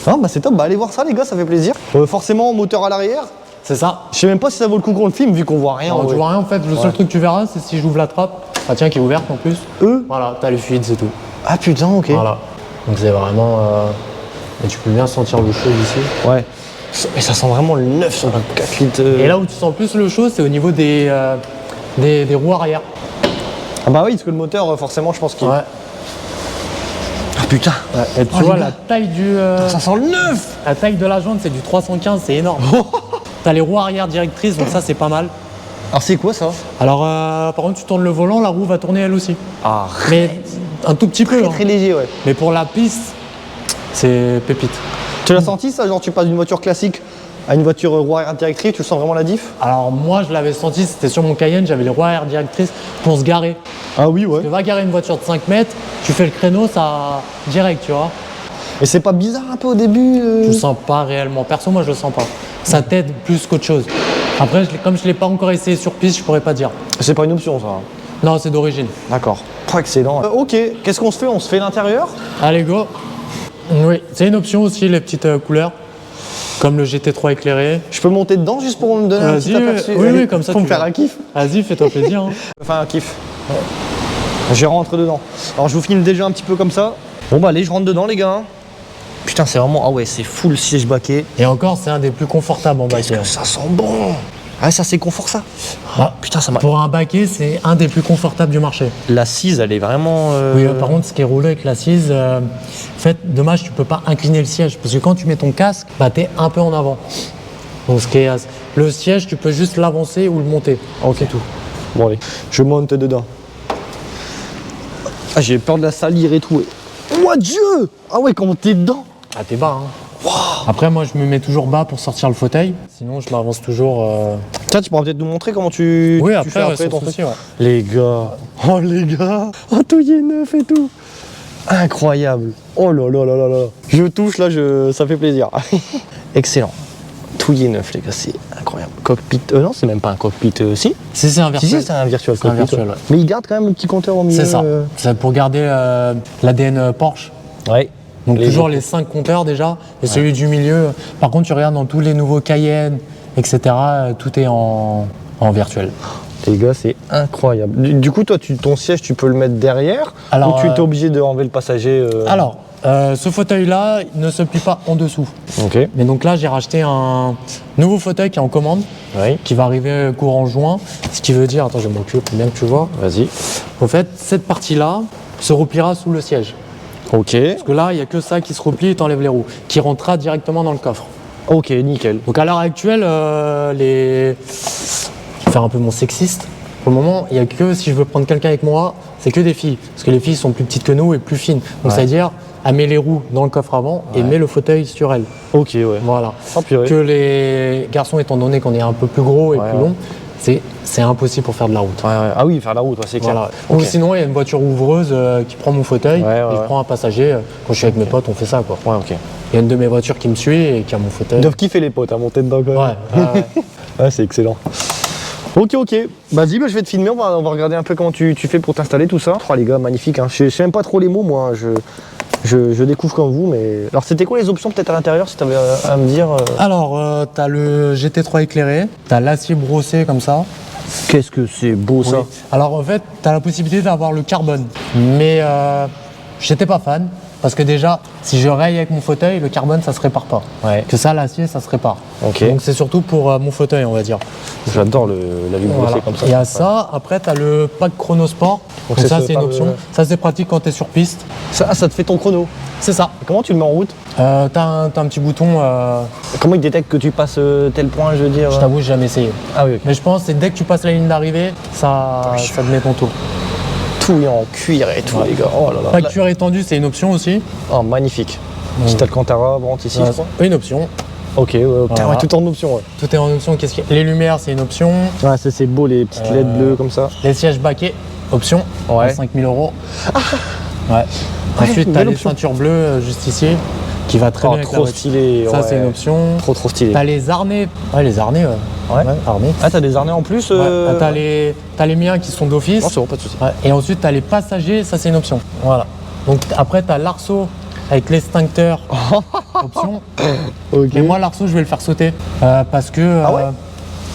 Speaker 2: Ah, bah c'est top, bah allez voir ça, les gars, ça fait plaisir. Forcément, moteur à l'arrière.
Speaker 1: C'est ça.
Speaker 2: Je sais même pas si ça vaut le coup qu'on le filme, vu qu'on voit rien.
Speaker 1: Alors,
Speaker 2: en
Speaker 1: tu
Speaker 2: vrai.
Speaker 1: vois rien, en fait, le seul truc que tu verras, c'est si j'ouvre la trappe. Ah tiens, qui est ouverte en plus. Voilà, t'as les fluides, c'est tout.
Speaker 2: Ah putain, ok.
Speaker 1: Voilà. Donc c'est vraiment... Et tu peux bien sentir le chaud ici.
Speaker 2: Ouais. Mais ça sent vraiment le neuf sur la 4 litres.
Speaker 1: Et là où tu sens plus le chaud, c'est au niveau des roues arrière.
Speaker 2: Ah bah oui, parce que le moteur, forcément, je pense qu'il...
Speaker 1: Ouais.
Speaker 2: Ah putain.
Speaker 1: Et tu vois, la taille
Speaker 2: Ça sent le neuf.
Speaker 1: la taille de la jante, c'est du 315, c'est énorme. T'as les roues arrière directrices, donc ça, c'est pas mal.
Speaker 2: Alors c'est quoi ça?
Speaker 1: Alors, par contre, tu tournes le volant, la roue va tourner elle aussi.
Speaker 2: Ah,
Speaker 1: Mais un tout petit peu.
Speaker 2: très
Speaker 1: hein.
Speaker 2: très léger, ouais.
Speaker 1: Mais pour la piste, c'est pépite.
Speaker 2: Tu l'as senti ça? Genre tu passes d'une voiture classique à une voiture roue arrière directrice, tu sens vraiment la diff?
Speaker 1: Alors, moi, je l'avais senti, c'était sur mon Cayenne, j'avais les roues arrière directrices pour se garer.
Speaker 2: Ah oui, ouais.
Speaker 1: Tu vas garer une voiture de 5 mètres, tu fais le créneau, ça direct, tu vois.
Speaker 2: Et c'est pas bizarre un peu au début
Speaker 1: Je le sens pas réellement. Perso, moi, je le sens pas. Ça t'aide plus qu'autre chose. Après, comme je l'ai pas encore essayé sur piste, je pourrais pas dire.
Speaker 2: C'est pas une option ça.
Speaker 1: Non, c'est d'origine.
Speaker 2: D'accord. Excellent. Ok, qu'est-ce qu'on se fait? On se fait l'intérieur?
Speaker 1: Allez, go. Oui, c'est une option aussi, les petites couleurs. Comme le GT3 éclairé.
Speaker 2: Je peux monter dedans juste pour me donner un petit
Speaker 1: Vas-y,
Speaker 2: aperçu?
Speaker 1: oui,
Speaker 2: Allez,
Speaker 1: oui, comme ça,
Speaker 2: pour
Speaker 1: tu
Speaker 2: me faire
Speaker 1: vois.
Speaker 2: un kiff.
Speaker 1: Vas-y, fais-toi plaisir. hein.
Speaker 2: Enfin un kiff. Je rentre dedans. Alors je vous filme déjà un petit peu comme ça. Bon bah allez, je rentre dedans les gars. Putain, c'est vraiment... Ah ouais, c'est full siège baquet.
Speaker 1: Et encore, c'est un des plus confortables en
Speaker 2: Qu'est-ce
Speaker 1: baquet.
Speaker 2: que ça sent bon. Ah ça c'est confort ça. Ah putain, ça m'a...
Speaker 1: Pour un baquet, c'est un des plus confortables du marché.
Speaker 2: L'assise, elle est vraiment...
Speaker 1: Oui, par contre, ce qui est roulé avec l'assise, en fait, dommage, tu peux pas incliner le siège. Parce que quand tu mets ton casque, bah, t'es un peu en avant. Donc, le siège, tu peux juste l'avancer ou le monter.
Speaker 2: Ok.
Speaker 1: C'est tout.
Speaker 2: Bon allez, je monte dedans. Ah j'ai peur de la salir et tout. Oh Dieu. Ah ouais, quand t'es dedans.
Speaker 1: Ah, t'es bas, hein. Après, moi, je me mets toujours bas pour sortir le fauteuil. Sinon, je m'avance toujours.
Speaker 2: Tiens, tu pourras peut-être nous montrer comment tu,
Speaker 1: Oui,
Speaker 2: tu
Speaker 1: après,
Speaker 2: fais
Speaker 1: ouais,
Speaker 2: après
Speaker 1: sans
Speaker 2: ton truc.
Speaker 1: souci, ouais.
Speaker 2: Les gars, oh tout y est neuf et tout. Incroyable. Oh là là là là là. Je touche là, ça fait plaisir. Excellent. Tout y est neuf les gars, c'est incroyable. Cockpit, non c'est même pas un cockpit, si.
Speaker 1: Si, c'est un
Speaker 2: Si,
Speaker 1: virtuel.
Speaker 2: si, c'est un virtual
Speaker 1: C'est un
Speaker 2: cockpit.
Speaker 1: virtuel,
Speaker 2: ouais.
Speaker 1: ouais.
Speaker 2: Mais il garde quand même le petit compteur au milieu.
Speaker 1: C'est ça. C'est pour garder l'ADN Porsche.
Speaker 2: Ouais.
Speaker 1: Donc toujours les 5 compteurs déjà, et celui du milieu. Par contre, tu regardes dans tous les nouveaux Cayenne, etc., tout est en virtuel.
Speaker 2: Les gars, c'est incroyable. Du coup, toi, ton siège, tu peux le mettre derrière
Speaker 1: Alors,
Speaker 2: ou tu es obligé de enlever le passager
Speaker 1: Alors, ce fauteuil-là il ne se plie pas en dessous.
Speaker 2: Ok.
Speaker 1: Mais donc là, j'ai racheté un nouveau fauteuil qui est en commande,
Speaker 2: Oui.
Speaker 1: qui va arriver courant juin. Ce qui veut dire, attends, je m'occupe, bien que tu vois.
Speaker 2: Vas-y.
Speaker 1: En fait, cette partie-là se repliera sous le siège.
Speaker 2: Ok.
Speaker 1: Parce que là, il n'y a que ça qui se replie et t'enlèves les roues, qui rentrera directement dans le coffre.
Speaker 2: Ok, nickel.
Speaker 1: Donc à l'heure actuelle, je vais faire un peu mon sexiste. Pour le moment, il n'y a que, si je veux prendre quelqu'un avec moi, c'est que des filles. Parce que les filles sont plus petites que nous et plus fines. Donc c'est-à-dire, elle met les roues dans le coffre avant et met le fauteuil sur elle.
Speaker 2: Ok, ouais.
Speaker 1: Voilà.
Speaker 2: Oh, purée.
Speaker 1: Que les garçons, étant donné qu'on est un peu plus gros et plus long, c'est impossible pour faire de la route.
Speaker 2: Ouais, ouais. Ah oui, faire la route, ouais, c'est clair.
Speaker 1: Voilà.
Speaker 2: Ok.
Speaker 1: Ou sinon, il y a une voiture ouvreuse qui prend mon fauteuil
Speaker 2: Ouais,
Speaker 1: et
Speaker 2: ouais.
Speaker 1: je prends un passager. Quand je suis avec mes potes, on fait ça, quoi.
Speaker 2: Ouais, ok.
Speaker 1: Il y a une de mes voitures qui me suit et qui a mon fauteuil.
Speaker 2: Ils doivent kiffer les potes à monter dedans quand même.
Speaker 1: Ouais.
Speaker 2: Ouais, c'est excellent. Ok, ok. Vas-y, je vais te filmer, on va regarder un peu comment tu fais pour t'installer tout ça. Oh les gars, magnifique. Hein. Je sais même pas trop les mots, moi. Je découvre comme vous, mais... Alors, c'était quoi les options peut-être à l'intérieur, si tu avais à me dire
Speaker 1: Alors, t'as le GT3 éclairé, t'as l'acier brossé comme ça.
Speaker 2: Qu'est-ce que c'est beau ça.
Speaker 1: Oui. Alors en fait, t'as la possibilité d'avoir le carbone. Mais j'étais pas fan, parce que déjà, si je raye avec mon fauteuil, le carbone, ça se répare pas.
Speaker 2: Ouais.
Speaker 1: Que ça, l'acier, ça se répare.
Speaker 2: Ok.
Speaker 1: Donc c'est surtout pour mon fauteuil, on va dire.
Speaker 2: J'adore la vue
Speaker 1: Voilà.
Speaker 2: brossée comme ça.
Speaker 1: Il y a ça, après t'as le pack chronosport. Donc
Speaker 2: c'est
Speaker 1: ça,
Speaker 2: ce
Speaker 1: c'est une
Speaker 2: fameux-
Speaker 1: option. Ça, c'est pratique quand t'es sur piste.
Speaker 2: Ça te fait ton chrono.
Speaker 1: C'est ça.
Speaker 2: Comment tu le mets en route?
Speaker 1: T'as un petit bouton,
Speaker 2: Comment il détecte que tu passes tel point, je veux dire
Speaker 1: je t'avoue, j'ai jamais essayé.
Speaker 2: Ah oui, ok.
Speaker 1: Mais je pense que dès que tu passes la ligne d'arrivée, ça te met ton tour.
Speaker 2: Tout est en cuir et tout, les gars. Oh là là.
Speaker 1: Pack cuir étendu, c'est une option aussi.
Speaker 2: Oh, magnifique. Petit Alcantara, bon, ici, je crois.
Speaker 1: Une option.
Speaker 2: Ok, ouais,
Speaker 1: Voilà.
Speaker 2: ouais, tout en option, ouais.
Speaker 1: Tout est en option. Les lumières, c'est une option.
Speaker 2: Ouais, c'est beau, les petites LED bleues comme ça.
Speaker 1: Les sièges baquets, option.
Speaker 2: Ouais.
Speaker 1: À 5 000 €. Ouais. Ensuite, tu as
Speaker 2: belle
Speaker 1: les
Speaker 2: option.
Speaker 1: ceintures bleues juste ici, qui va très
Speaker 2: Oh,
Speaker 1: bien avec la
Speaker 2: trop
Speaker 1: voiture.
Speaker 2: stylé.
Speaker 1: Ça,
Speaker 2: ouais.
Speaker 1: c'est une option.
Speaker 2: Trop stylé.
Speaker 1: Tu as les harnais. Ouais, les harnais.
Speaker 2: Ouais.
Speaker 1: harnais.
Speaker 2: Ah, t'as des harnais en plus
Speaker 1: Ouais. T'as les miens qui sont d'office.
Speaker 2: Non, c'est bon, pas de soucis.
Speaker 1: Ouais. Et ensuite, tu as les passagers, ça, c'est une option. Voilà. Donc, après, tu as l'arceau avec l'extincteur, option.
Speaker 2: Ok.
Speaker 1: Mais moi, l'arceau, je vais le faire sauter. Parce que.
Speaker 2: Ah ouais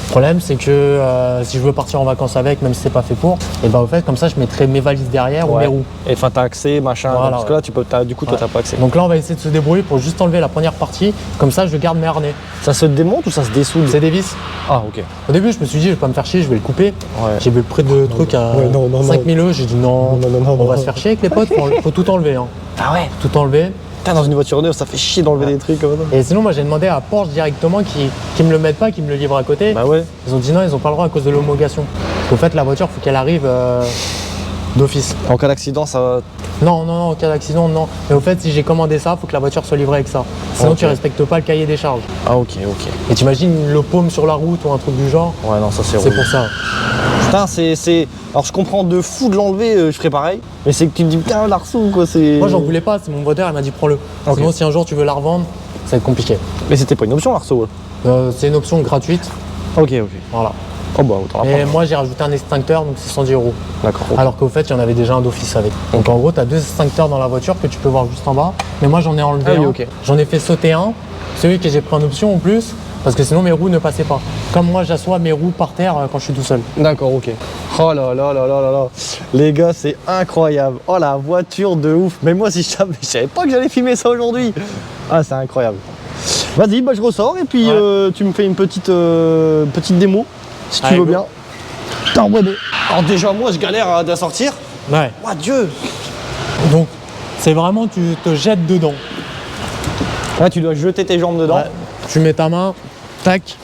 Speaker 1: Le problème, c'est que si je veux partir en vacances avec, même si c'est pas fait pour, et ben au fait, comme ça, je mettrai mes valises derrière ou mes roues.
Speaker 2: Et enfin, t'as accès, machin.
Speaker 1: Voilà,
Speaker 2: parce que là, tu peux, du coup, toi, t'as pas accès.
Speaker 1: Donc là, on va essayer de se débrouiller pour juste enlever la première partie. Comme ça, je garde mes harnais.
Speaker 2: Ça se démonte ou ça se dessoude?
Speaker 1: C'est des vis.
Speaker 2: Ah, ok.
Speaker 1: Au début, je me suis dit, je vais pas me faire chier, je vais le couper.
Speaker 2: Ouais.
Speaker 1: J'ai vu le prix de trucs à
Speaker 2: Ouais, non,
Speaker 1: 5000 €. J'ai dit non,
Speaker 2: Non,
Speaker 1: on va se faire chier avec les potes, faut tout enlever. Hein.
Speaker 2: Ah ouais.
Speaker 1: Tout enlever.
Speaker 2: Putain, dans une voiture neuve, ça fait chier d'enlever des trucs comme ça.
Speaker 1: Et sinon, moi, j'ai demandé à Porsche directement qu'ils me le mettent pas, qu'ils me le livrent à côté.
Speaker 2: Bah ouais.
Speaker 1: Ils ont dit non, ils ont pas le droit à cause de l'homologation. Parce qu'au fait, la voiture, faut qu'elle arrive d'office.
Speaker 2: En cas d'accident, ça.
Speaker 1: Non, en cas d'accident, non. Mais au fait, si j'ai commandé ça, faut que la voiture soit livrée avec ça. Sinon,
Speaker 2: Ok.
Speaker 1: tu respectes pas le cahier des charges.
Speaker 2: Ah, ok.
Speaker 1: Et t'imagines le paume sur la route ou un truc du genre.
Speaker 2: Ouais, non, ça c'est
Speaker 1: C'est
Speaker 2: relou.
Speaker 1: pour ça.
Speaker 2: Putain, c'est. Alors, je comprends de fou de l'enlever, je ferais pareil. Mais c'est que tu te dis, putain, l'arceau, quoi, c'est.
Speaker 1: Moi, j'en voulais pas. C'est mon moteur, il m'a dit prends-le.
Speaker 2: Ok.
Speaker 1: Sinon, si un jour tu veux la revendre, ça va être compliqué.
Speaker 2: Mais c'était pas une option, l'arceau.
Speaker 1: C'est une option gratuite.
Speaker 2: Ok.
Speaker 1: Voilà.
Speaker 2: Oh, bah, autant la
Speaker 1: Et
Speaker 2: prendre.
Speaker 1: moi, j'ai rajouté un extincteur, donc c'est 110 €.
Speaker 2: D'accord.
Speaker 1: Alors qu'au fait, il y en avait déjà un d'office avec. Donc en gros, tu as 2 extincteurs dans la voiture que tu peux voir juste en bas. Mais moi, j'en ai enlevé
Speaker 2: Ah oui,
Speaker 1: un.
Speaker 2: ok.
Speaker 1: J'en ai fait sauter un. Celui que j'ai pris en option en plus. Parce que sinon, mes roues ne passaient pas. Comme moi, j'assois mes roues par terre quand je suis tout seul.
Speaker 2: D'accord, ok. Oh là là là là là là. Les gars, c'est incroyable. Oh la voiture de ouf. Mais moi, si je savais pas que j'allais filmer ça aujourd'hui. Ah, c'est incroyable. Vas-y, bah je ressors et puis
Speaker 1: Ouais.
Speaker 2: tu me fais une petite démo, si tu
Speaker 1: Allez,
Speaker 2: veux
Speaker 1: go.
Speaker 2: bien. Putain, ouais, mais. Alors déjà, moi, je galère à sortir.
Speaker 1: Ouais.
Speaker 2: Oh Dieu.
Speaker 1: Donc, c'est vraiment, tu te jettes dedans.
Speaker 2: Là, tu dois jeter tes jambes dedans.
Speaker 1: Ouais. Tu mets ta main, tac,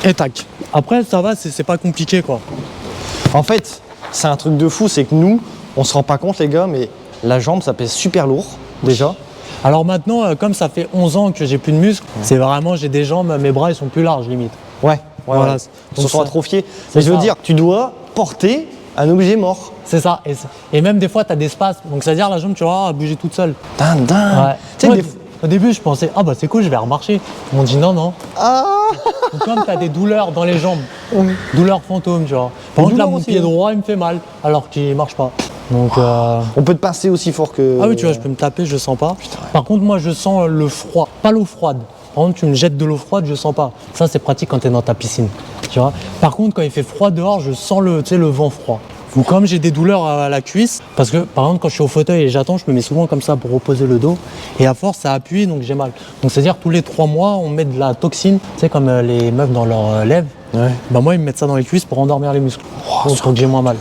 Speaker 1: et tac. Après, ça va, c'est pas compliqué, quoi.
Speaker 2: En fait, c'est un truc de fou, c'est que nous, on se rend pas compte, les gars, mais la jambe, ça pèse super lourd, déjà.
Speaker 1: Alors maintenant, comme ça fait 11 ans que j'ai plus de muscles, c'est vraiment, j'ai des jambes, mes bras, ils sont plus larges, limite.
Speaker 2: Ouais,
Speaker 1: Voilà.
Speaker 2: Ils se
Speaker 1: Donc
Speaker 2: sont
Speaker 1: ça-
Speaker 2: atrophiés. Mais je veux
Speaker 1: ça.
Speaker 2: dire, tu dois porter un objet mort.
Speaker 1: C'est ça. Et même des fois, tu as des spasmes. Donc, c'est-à-dire, la jambe, tu vas voir, bouger toute seule.
Speaker 2: Dindin.
Speaker 1: Ouais.
Speaker 2: Tu sais,
Speaker 1: Moi,
Speaker 2: des-
Speaker 1: au début, je pensais, ah bah c'est cool, je vais remarcher. Ils m'ont dit non, non.
Speaker 2: Ah.
Speaker 1: Donc, comme tu as des douleurs dans les jambes, douleurs fantômes, tu vois. Par contre, là,
Speaker 2: douleurs
Speaker 1: mon
Speaker 2: aussi,
Speaker 1: pied
Speaker 2: hein.
Speaker 1: droit, il me fait mal, alors qu'il marche pas. Donc,
Speaker 2: On peut te passer aussi fort que.
Speaker 1: ah oui, tu vois, je peux me taper, je sens pas. Par contre, moi, je sens le froid, pas l'eau froide. Par contre, tu me jettes de l'eau froide, je sens pas. Ça, c'est pratique quand tu es dans ta piscine, tu vois. Par contre, quand il fait froid dehors, je sens le vent froid. Ou comme j'ai des douleurs à la cuisse, parce que par exemple, quand je suis au fauteuil et j'attends, je me mets souvent comme ça pour reposer le dos. Et à force, ça appuie, donc j'ai mal. Donc, c'est-à-dire, tous les 3 mois, on met de la toxine, tu sais, comme les meufs dans leurs lèvres.
Speaker 2: Ouais.
Speaker 1: Bah, moi, ils me mettent ça dans les cuisses pour endormir les muscles. Donc, pour que j'ai moins mal.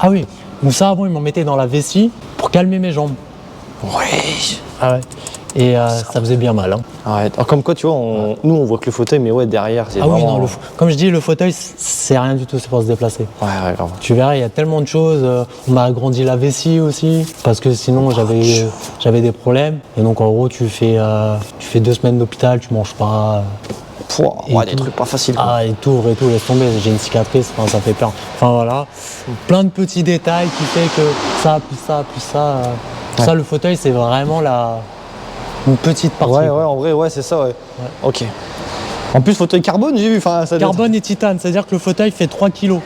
Speaker 1: Ah oui. Ou ça, avant, ils m'en mettaient dans la vessie pour calmer mes jambes.
Speaker 2: Ouais.
Speaker 1: Ah ouais. Et ça faisait bien mal. Hein.
Speaker 2: Arrête. Alors, comme quoi, tu vois, nous, on voit que le fauteuil, mais ouais, derrière, c'est
Speaker 1: Ah oui,
Speaker 2: vraiment.
Speaker 1: non, comme je dis, le fauteuil, c'est rien du tout, c'est pour se déplacer.
Speaker 2: Ouais, grave.
Speaker 1: Tu verras, il y a tellement de choses. On m'a agrandi la vessie aussi, parce que sinon j'avais des problèmes. Et donc en gros, tu fais 2 semaines d'hôpital, tu manges pas.
Speaker 2: Pouah,
Speaker 1: Et
Speaker 2: ouais, des
Speaker 1: tout.
Speaker 2: trucs pas faciles. quoi.
Speaker 1: Ah, et tout, laisse tomber, j'ai une cicatrice, enfin, ça fait peur. Enfin voilà, plein de petits détails qui fait que ça, puis ça, puis ça. Ça, le fauteuil, c'est vraiment une petite partie.
Speaker 2: Ouais, en vrai, ouais, c'est ça, ouais. Ok. En plus, fauteuil carbone, j'ai vu. Enfin, ça doit être-
Speaker 1: Carbone et titane, c'est-à-dire que le fauteuil fait 3 kilos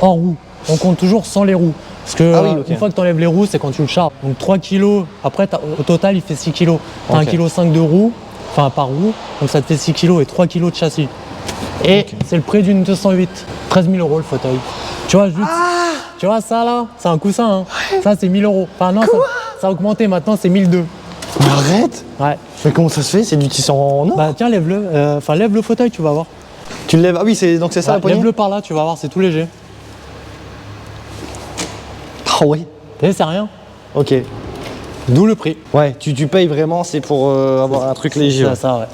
Speaker 1: en roue. On compte toujours sans les roues. Parce que
Speaker 2: Ah oui, ok.
Speaker 1: une fois que tu enlèves les roues, c'est quand tu le charges. Donc 3 kilos, après au total il fait 6 kilos. T'as
Speaker 2: Ok.
Speaker 1: 1,5 kg de roue, enfin par roue, donc ça te fait 6 kilos et 3 kilos de châssis. Et c'est le prix d'une 208. 13 000 € le fauteuil. Tu vois, juste, tu vois ça là, c'est un coussin. Hein. Ça c'est 1000 €. Enfin non, ça a augmenté, maintenant c'est 1002.
Speaker 2: Mais arrête.
Speaker 1: Ouais.
Speaker 2: Mais comment ça se fait? C'est du tissu en or?
Speaker 1: Bah tiens, lève-le. Enfin lève le fauteuil, tu vas voir.
Speaker 2: Tu le lèves. Ah oui, donc c'est ça
Speaker 1: Ouais,
Speaker 2: la poignée?
Speaker 1: lève-le par là, tu vas voir, c'est tout léger.
Speaker 2: Ah ouais.
Speaker 1: Tu sais, c'est rien.
Speaker 2: Ok.
Speaker 1: D'où le prix.
Speaker 2: Ouais, tu payes vraiment, c'est pour avoir un truc léger.
Speaker 1: C'est ça, ouais.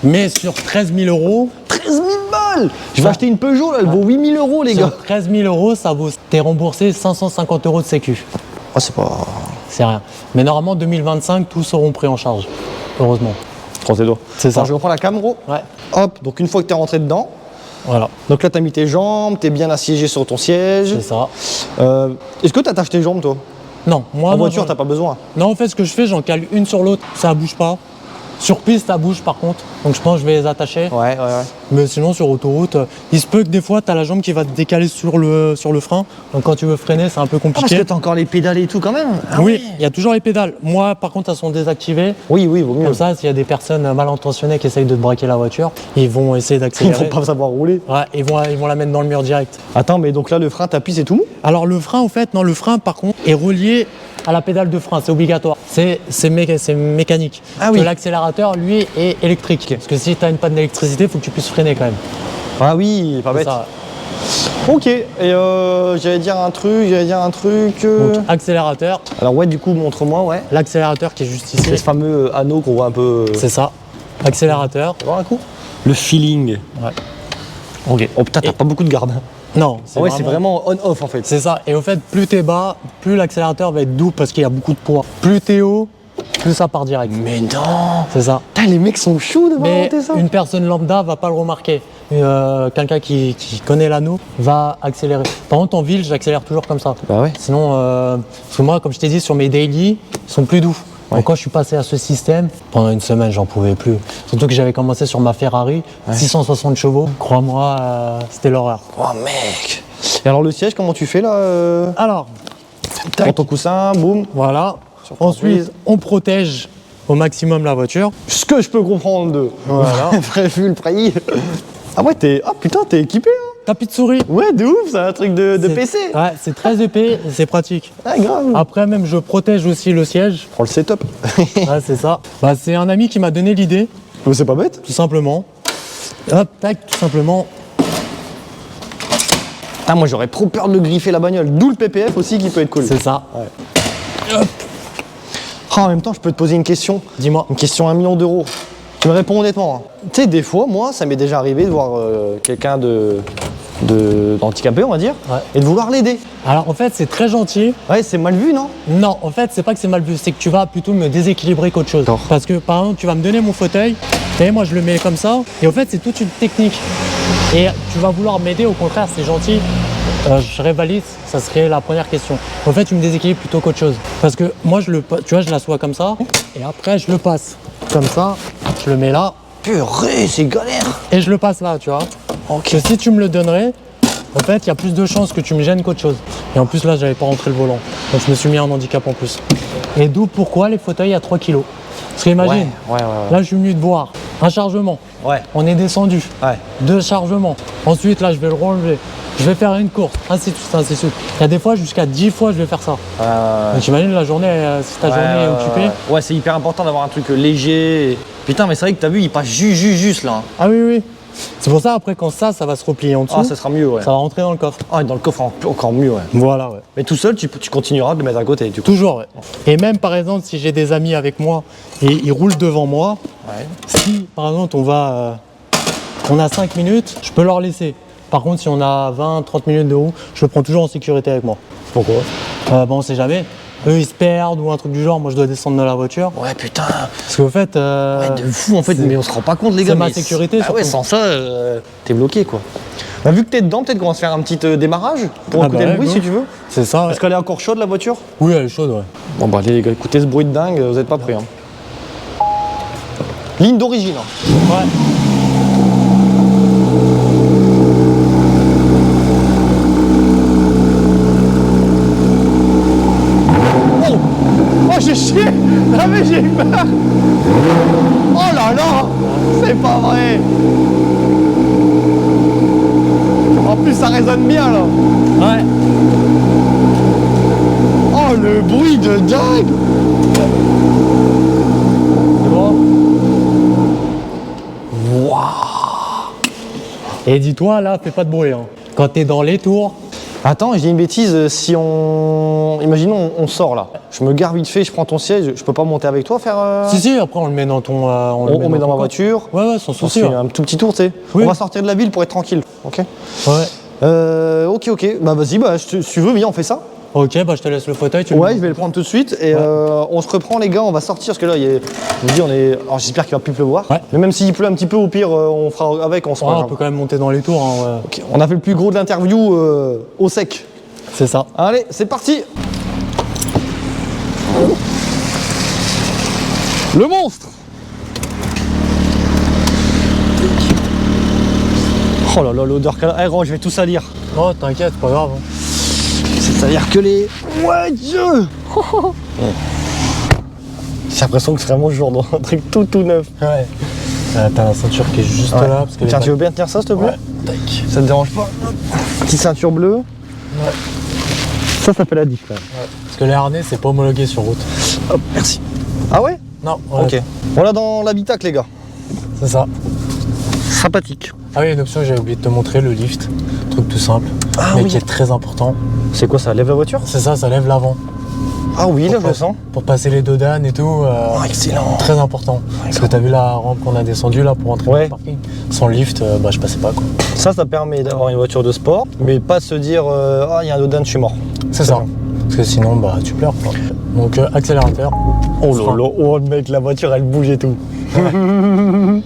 Speaker 1: Mais sur 13 000 €,
Speaker 2: 13 000 balles. Je vais acheter une Peugeot, là, elle vaut 8 000 €, les gars.
Speaker 1: sur 13 000 €, ça vaut. T'es remboursé 550 € de sécu.
Speaker 2: Ah, c'est pas.
Speaker 1: C'est rien. Mais normalement, 2025, tous seront pris en charge. Heureusement.
Speaker 2: Croise tes doigts.
Speaker 1: C'est ça.
Speaker 2: Attends, je reprends la cam, gros.
Speaker 1: Ouais.
Speaker 2: Hop, donc une fois que t'es rentré dedans,
Speaker 1: Voilà.
Speaker 2: donc là, t'as mis tes jambes, t'es bien assiégé sur ton siège.
Speaker 1: C'est ça.
Speaker 2: Est-ce que t'attaches tes jambes, toi?
Speaker 1: Non, moi.
Speaker 2: En
Speaker 1: non,
Speaker 2: voiture,
Speaker 1: non.
Speaker 2: t'as pas besoin.
Speaker 1: Non, en fait, ce que je fais, j'en cale une sur l'autre. Ça bouge pas. Sur piste, ça bouge par contre. Donc je pense que je vais les attacher.
Speaker 2: Ouais.
Speaker 1: Mais sinon, sur autoroute, il se peut que des fois, tu as la jambe qui va te décaler sur le frein. Donc quand tu veux freiner, c'est un peu
Speaker 2: Ah, parce
Speaker 1: compliqué.
Speaker 2: que t'as encore les pédales et tout quand même. Ah
Speaker 1: oui,
Speaker 2: ouais.
Speaker 1: il y a toujours les pédales. Moi, par contre, elles sont désactivées.
Speaker 2: Oui, vaut mieux.
Speaker 1: Comme ça, s'il y a des personnes mal intentionnées qui essayent de te braquer la voiture, ils vont essayer
Speaker 2: Ils
Speaker 1: d'accélérer.
Speaker 2: vont pas savoir rouler.
Speaker 1: Ouais, ils vont la mettre dans le mur direct.
Speaker 2: Attends, mais donc là, le frein, t'appuies, c'est tout mou?
Speaker 1: Alors le frein, en fait, non, le frein, par contre, est relié à la pédale de frein, c'est obligatoire. C'est mécanique.
Speaker 2: Ah oui.
Speaker 1: Que l'accélérateur, lui, est électrique. Parce que si tu as une panne d'électricité, il faut que tu puisses freiner quand même.
Speaker 2: Ah oui, pas
Speaker 1: C'est
Speaker 2: bête.
Speaker 1: ça.
Speaker 2: Ok, et j'allais dire un truc.
Speaker 1: Donc accélérateur,
Speaker 2: Alors ouais, du coup, montre-moi, ouais.
Speaker 1: l'accélérateur qui est juste
Speaker 2: C'est
Speaker 1: ici.
Speaker 2: ce fameux anneau qu'on voit un peu...
Speaker 1: C'est ça. Accélérateur.
Speaker 2: Tu vois un coup? Le feeling.
Speaker 1: Ouais.
Speaker 2: Ok. Oh putain, t'as
Speaker 1: Et-
Speaker 2: pas beaucoup de garde.
Speaker 1: Non,
Speaker 2: Ouais, c'est vraiment on-off en fait.
Speaker 1: C'est ça. Et au fait, plus t'es bas, plus l'accélérateur va être doux parce qu'il y a beaucoup de poids. Plus t'es haut, plus ça part direct.
Speaker 2: Mais non.
Speaker 1: C'est ça.
Speaker 2: Putain, les mecs sont chauds de
Speaker 1: Mais
Speaker 2: inventer ça.
Speaker 1: une personne lambda va pas le remarquer. Quelqu'un qui connaît l'anneau va accélérer. Par contre, en ville, j'accélère toujours comme ça.
Speaker 2: Bah ouais.
Speaker 1: Sinon, parce que moi, comme je t'ai dit, sur mes daily, ils sont plus doux.
Speaker 2: Ouais.
Speaker 1: Donc quand je suis passé à ce système, pendant une semaine, j'en pouvais plus. Surtout que j'avais commencé sur ma Ferrari, 660 chevaux. Crois-moi, c'était l'horreur.
Speaker 2: Oh mec. Et alors le siège, comment tu fais là
Speaker 1: Alors,
Speaker 2: Prends ton coussin, boum.
Speaker 1: voilà.
Speaker 2: Surprise.
Speaker 1: Ensuite, on protège au maximum la voiture.
Speaker 2: Ce que je peux comprendre de...
Speaker 1: Voilà.
Speaker 2: Prévu le prix. Ah ouais, t'es équipé hein.
Speaker 1: Tapis de souris.
Speaker 2: Ouais, de ouf, c'est un truc de
Speaker 1: C'est-
Speaker 2: PC.
Speaker 1: Ouais, c'est très épais et c'est pratique.
Speaker 2: Ah grave.
Speaker 1: Après, même, je protège aussi le siège.
Speaker 2: Prends le setup.
Speaker 1: Ouais, c'est ça. Bah, c'est un ami qui m'a donné l'idée,
Speaker 2: Mais c'est pas bête.
Speaker 1: tout simplement. Hop, tac, tout simplement.
Speaker 2: Putain, moi j'aurais trop peur de le griffer la bagnole. D'où le PPF aussi qui peut être cool.
Speaker 1: C'est ça.
Speaker 2: Ah, en même temps, je peux te poser une question.
Speaker 1: Dis-moi.
Speaker 2: Une question à 1 million d'euros. Tu me réponds honnêtement. Hein. Tu sais, des fois, moi, ça m'est déjà arrivé de voir quelqu'un d'handicapé, on va dire,
Speaker 1: Ouais.
Speaker 2: et de vouloir l'aider.
Speaker 1: Alors, en fait, c'est très gentil.
Speaker 2: Ouais, c'est mal vu, non?
Speaker 1: Non, en fait, c'est pas que c'est mal vu, c'est que tu vas plutôt me déséquilibrer qu'autre chose.
Speaker 2: D'accord.
Speaker 1: Parce que, par exemple, tu vas me donner mon fauteuil, et moi, je le mets comme ça, et en fait, c'est toute une technique. Et tu vas vouloir m'aider, au contraire, c'est gentil. Je révalide, ça serait la première question. En fait, tu me déséquilibres plutôt qu'autre chose. Parce que moi, tu vois, je l'assois comme ça, et après, je le passe. Comme ça, je le mets là,
Speaker 2: Purée, c'est galère.
Speaker 1: et je le passe là, tu vois. Que si tu me le donnerais, en fait, il y a plus de chances que tu me gênes qu'autre chose. Et en plus, là, j'avais pas rentré le volant. Donc, je me suis mis en handicap en plus. Et d'où pourquoi les fauteuils à 3 kg. Parce qu'imagine,
Speaker 2: Ouais.
Speaker 1: là, je suis venu te voir. Un chargement.
Speaker 2: Ouais.
Speaker 1: On est descendu.
Speaker 2: Ouais.
Speaker 1: 2 chargements. Ensuite, là, je vais le relever. Je vais faire une course. Ainsi de suite, ainsi de suite. Il y a des fois, jusqu'à 10 fois, je vais faire ça. Donc, imagine la journée, si ta journée est occupée.
Speaker 2: Ouais, c'est hyper important d'avoir un truc léger. Putain, mais c'est vrai que t'as vu, il passe juste là. Hein.
Speaker 1: Ah oui, oui. C'est pour ça, après, quand ça va se replier en dessous,
Speaker 2: Ah, ça sera mieux, ouais.
Speaker 1: ça va rentrer dans le coffre.
Speaker 2: Ah, et dans le coffre, encore mieux, ouais.
Speaker 1: Voilà, ouais.
Speaker 2: Mais tout seul, tu continueras de le mettre à côté, du coup.
Speaker 1: Toujours, ouais. Et même, par exemple, si j'ai des amis avec moi et ils roulent devant moi,
Speaker 2: Ouais.
Speaker 1: si, par exemple, on a 5 minutes, je peux leur laisser. Par contre, si on a 20-30 minutes de roue, je le prends toujours en sécurité avec moi.
Speaker 2: Pourquoi?
Speaker 1: Bon, on sait jamais. Eux, ils se perdent ou un truc du genre. Moi, je dois descendre de la voiture.
Speaker 2: Ouais, putain.
Speaker 1: Parce qu'au fait,
Speaker 2: Ouais, de fou, en fait, mais on se rend pas compte, les gars.
Speaker 1: c'est ma
Speaker 2: mais
Speaker 1: sécurité,
Speaker 2: Ah ouais,
Speaker 1: surtout.
Speaker 2: sans ça, t'es bloqué, quoi. Bah, vu que t'es dedans, peut-être qu'on va se faire un petit démarrage pour
Speaker 1: Ah
Speaker 2: écouter
Speaker 1: bah
Speaker 2: le
Speaker 1: ouais,
Speaker 2: bruit,
Speaker 1: go.
Speaker 2: si tu veux.
Speaker 1: c'est ça. Ouais.
Speaker 2: Est-ce qu'elle est encore chaude, la voiture?
Speaker 1: Oui, elle est chaude, ouais.
Speaker 2: Bon, bah, allez, les gars, écoutez ce bruit de dingue, vous êtes pas prêts, hein. Ligne d'origine, hein.
Speaker 1: Ouais.
Speaker 2: Oh, j'ai chié. Ah, mais j'ai eu peur. Oh là là. C'est pas vrai. En plus, ça résonne bien, là.
Speaker 1: Ouais.
Speaker 2: Oh, le bruit de dingue.
Speaker 1: C'est bon. Et dis-toi, là, fais pas de bruit. Hein. Quand t'es dans les tours,
Speaker 2: Attends, je dis une bêtise, si on... Imaginons, on sort, là. Je me gare vite fait, je prends ton siège, je peux pas monter avec toi, faire...
Speaker 1: si, après, on le met dans ton.
Speaker 2: On met dans ma
Speaker 1: ton
Speaker 2: voiture.
Speaker 1: coffre. Ouais, sans
Speaker 2: On se
Speaker 1: souci.
Speaker 2: fait
Speaker 1: Ouais.
Speaker 2: un tout petit tour, tu sais.
Speaker 1: Oui.
Speaker 2: On va sortir de la ville pour être tranquille, ok?
Speaker 1: Ouais.
Speaker 2: Ok. Bah vas-y, bah, si tu veux, viens, on fait ça.
Speaker 1: Ok, bah je te laisse le fauteuil. Tu le
Speaker 2: Ouais,
Speaker 1: mets.
Speaker 2: je vais le prendre tout de suite et on se reprend les gars, on va sortir parce que là, je vous dis, on est. Alors j'espère qu'il va plus pleuvoir.
Speaker 1: Ouais.
Speaker 2: Mais même s'il pleut un petit peu, au pire, on fera avec, on se
Speaker 1: Ouais, on peut quand même monter dans les tours. Hein, ouais.
Speaker 2: Ok, on a fait le plus gros de l'interview au sec.
Speaker 1: C'est ça.
Speaker 2: Allez, c'est parti. Le monstre. Oh là là, l'odeur qu'elle a. Eh gros, je vais tout salir.
Speaker 1: Oh, t'inquiète, c'est pas grave. Hein.
Speaker 2: C'est-à-dire que les... Ouais, Dieu. J'ai l'impression que c'est vraiment ce genre d'un truc tout neuf.
Speaker 1: Ouais. T'as la ceinture qui est juste là. Parce que
Speaker 2: tiens, tu veux bien tenir ça, s'il te plaît?
Speaker 1: Ouais, tac.
Speaker 2: Ça te dérange pas? Petite ceinture bleue.
Speaker 1: Ouais.
Speaker 2: Ça fait la diff, quand même.
Speaker 1: Ouais. Parce que les harnais, c'est pas homologué sur route.
Speaker 2: Hop, merci. Ah ouais?
Speaker 1: Non, ouais.
Speaker 2: Ok. Voilà dans l'habitacle, les gars.
Speaker 1: C'est ça.
Speaker 2: Sympathique.
Speaker 1: Ah oui, une option, j'ai oublié de te montrer, le lift. Truc tout simple,
Speaker 2: Ah
Speaker 1: mais
Speaker 2: oui.
Speaker 1: qui est très important.
Speaker 2: C'est quoi ça? Lève la voiture?
Speaker 1: C'est ça lève l'avant.
Speaker 2: Ah oui, là, je le
Speaker 1: Pour-
Speaker 2: sens.
Speaker 1: Pour passer les deux danes et tout.
Speaker 2: Excellent.
Speaker 1: Très important. Parce que t'as vu la rampe qu'on a descendue là pour entrer dans
Speaker 2: Ouais.
Speaker 1: le parking. Sans lift, bah je passais pas quoi.
Speaker 2: Ça permet d'avoir une voiture de sport, mais pas de se dire ah, il y a un Dodan, je suis mort.
Speaker 1: C'est ça. Parce que sinon, bah tu pleures quoi. Donc accélérateur.
Speaker 2: Oh là là, oh mec, la voiture elle bouge et tout.
Speaker 1: Vraiment.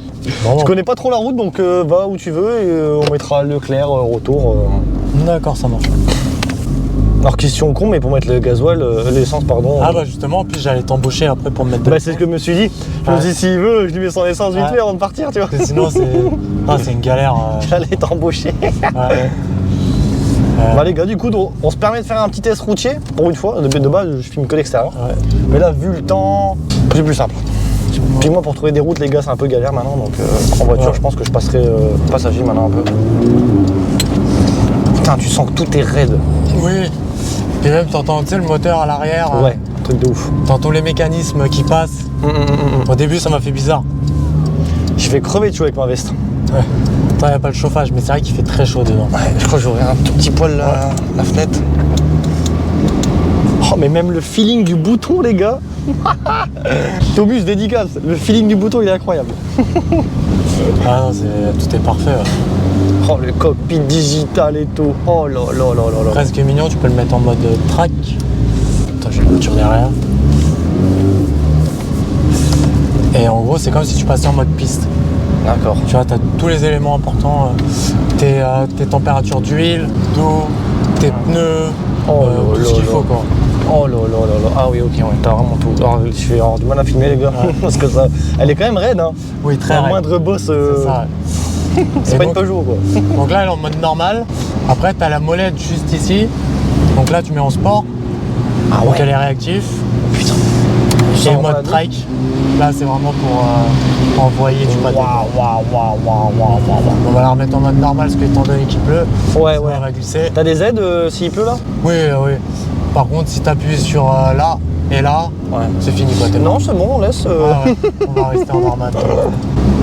Speaker 2: Je connais pas trop la route, donc va où tu veux et on mettra Leclerc retour.
Speaker 1: D'accord, ça marche.
Speaker 2: Alors question con, mais pour mettre le gasoil, l'essence pardon.
Speaker 1: Ah bah justement, puis j'allais t'embaucher après pour me mettre de
Speaker 2: Bah, c'est ce que je me suis dit. Je me
Speaker 1: Ouais.
Speaker 2: suis dit s'il veut, je lui mets son essence vite
Speaker 1: Ouais.
Speaker 2: fait avant de partir, tu vois.
Speaker 1: Parce que sinon c'est une galère.
Speaker 2: J'allais t'embaucher.
Speaker 1: Ouais.
Speaker 2: Bah les gars, du coup, on se permet de faire un petit test routier pour une fois. De base, je filme que l'extérieur.
Speaker 1: Ouais.
Speaker 2: Mais là, vu le temps, c'est plus simple. Puis moi, pour trouver des routes, les gars, c'est un peu galère maintenant. Donc en voiture,
Speaker 1: Ouais.
Speaker 2: je pense que je passerai passager maintenant un peu. Putain, tu sens que tout est raide.
Speaker 1: Oui. Puis même t'entends, tu sais, le moteur à l'arrière.
Speaker 2: Ouais, un truc de ouf.
Speaker 1: T'entends les mécanismes qui passent. Au début, ça m'a fait bizarre.
Speaker 2: Je vais crever de chaud avec ma veste.
Speaker 1: Ouais. Attends, y a pas le chauffage, mais c'est vrai qu'il fait très chaud dedans.
Speaker 2: Ouais, je crois que j'aurai un tout petit poil la fenêtre. Oh, mais même le feeling du bouton, les gars. Tobus dédicace. Le feeling du bouton, il est incroyable.
Speaker 1: Ah non, tout est parfait. Ouais.
Speaker 2: Oh, le cockpit digital et tout. Oh là là là là là.
Speaker 1: Presque mignon, tu peux le mettre en mode track. Attends, j'ai une voiture derrière. Et en gros, c'est comme si tu passais en mode piste.
Speaker 2: D'accord.
Speaker 1: Tu vois, tu as tous les éléments importants. Tes températures d'huile, d'eau, tes pneus,
Speaker 2: Oh
Speaker 1: tout
Speaker 2: là
Speaker 1: ce qu'il
Speaker 2: là
Speaker 1: faut
Speaker 2: là.
Speaker 1: quoi.
Speaker 2: Oh là là là là. Ah oui, ok, ouais, t'as vraiment tout. Alors, je vais avoir du mal à filmer, les gars.
Speaker 1: Ouais.
Speaker 2: Parce que ça. Elle est quand même raide, hein.
Speaker 1: Oui, très
Speaker 2: La
Speaker 1: raide.
Speaker 2: moindre bosse.
Speaker 1: C'est ça. Ouais.
Speaker 2: C'est
Speaker 1: Et
Speaker 2: pas
Speaker 1: donc-
Speaker 2: une Peugeot, quoi.
Speaker 1: Donc là, elle est en mode normal. Après, tu as la molette juste ici. Donc là, tu mets en sport.
Speaker 2: Ah
Speaker 1: Donc elle est réactive.
Speaker 2: Putain.
Speaker 1: Et le mode trike. Là, c'est vraiment pour envoyer du pâté.
Speaker 2: Waouh.
Speaker 1: On va la remettre en mode normal parce que étant donné qu'il pleut,
Speaker 2: Ouais,
Speaker 1: ça
Speaker 2: ouais.
Speaker 1: va glisser.
Speaker 2: T'as des aides s'il pleut là?
Speaker 1: Oui, oui. Par contre, si tu appuies sur là et là,
Speaker 2: Ouais.
Speaker 1: c'est fini quoi. T'es
Speaker 2: Non,
Speaker 1: mort.
Speaker 2: c'est bon, on laisse.
Speaker 1: Ah ouais, on va rester en normal.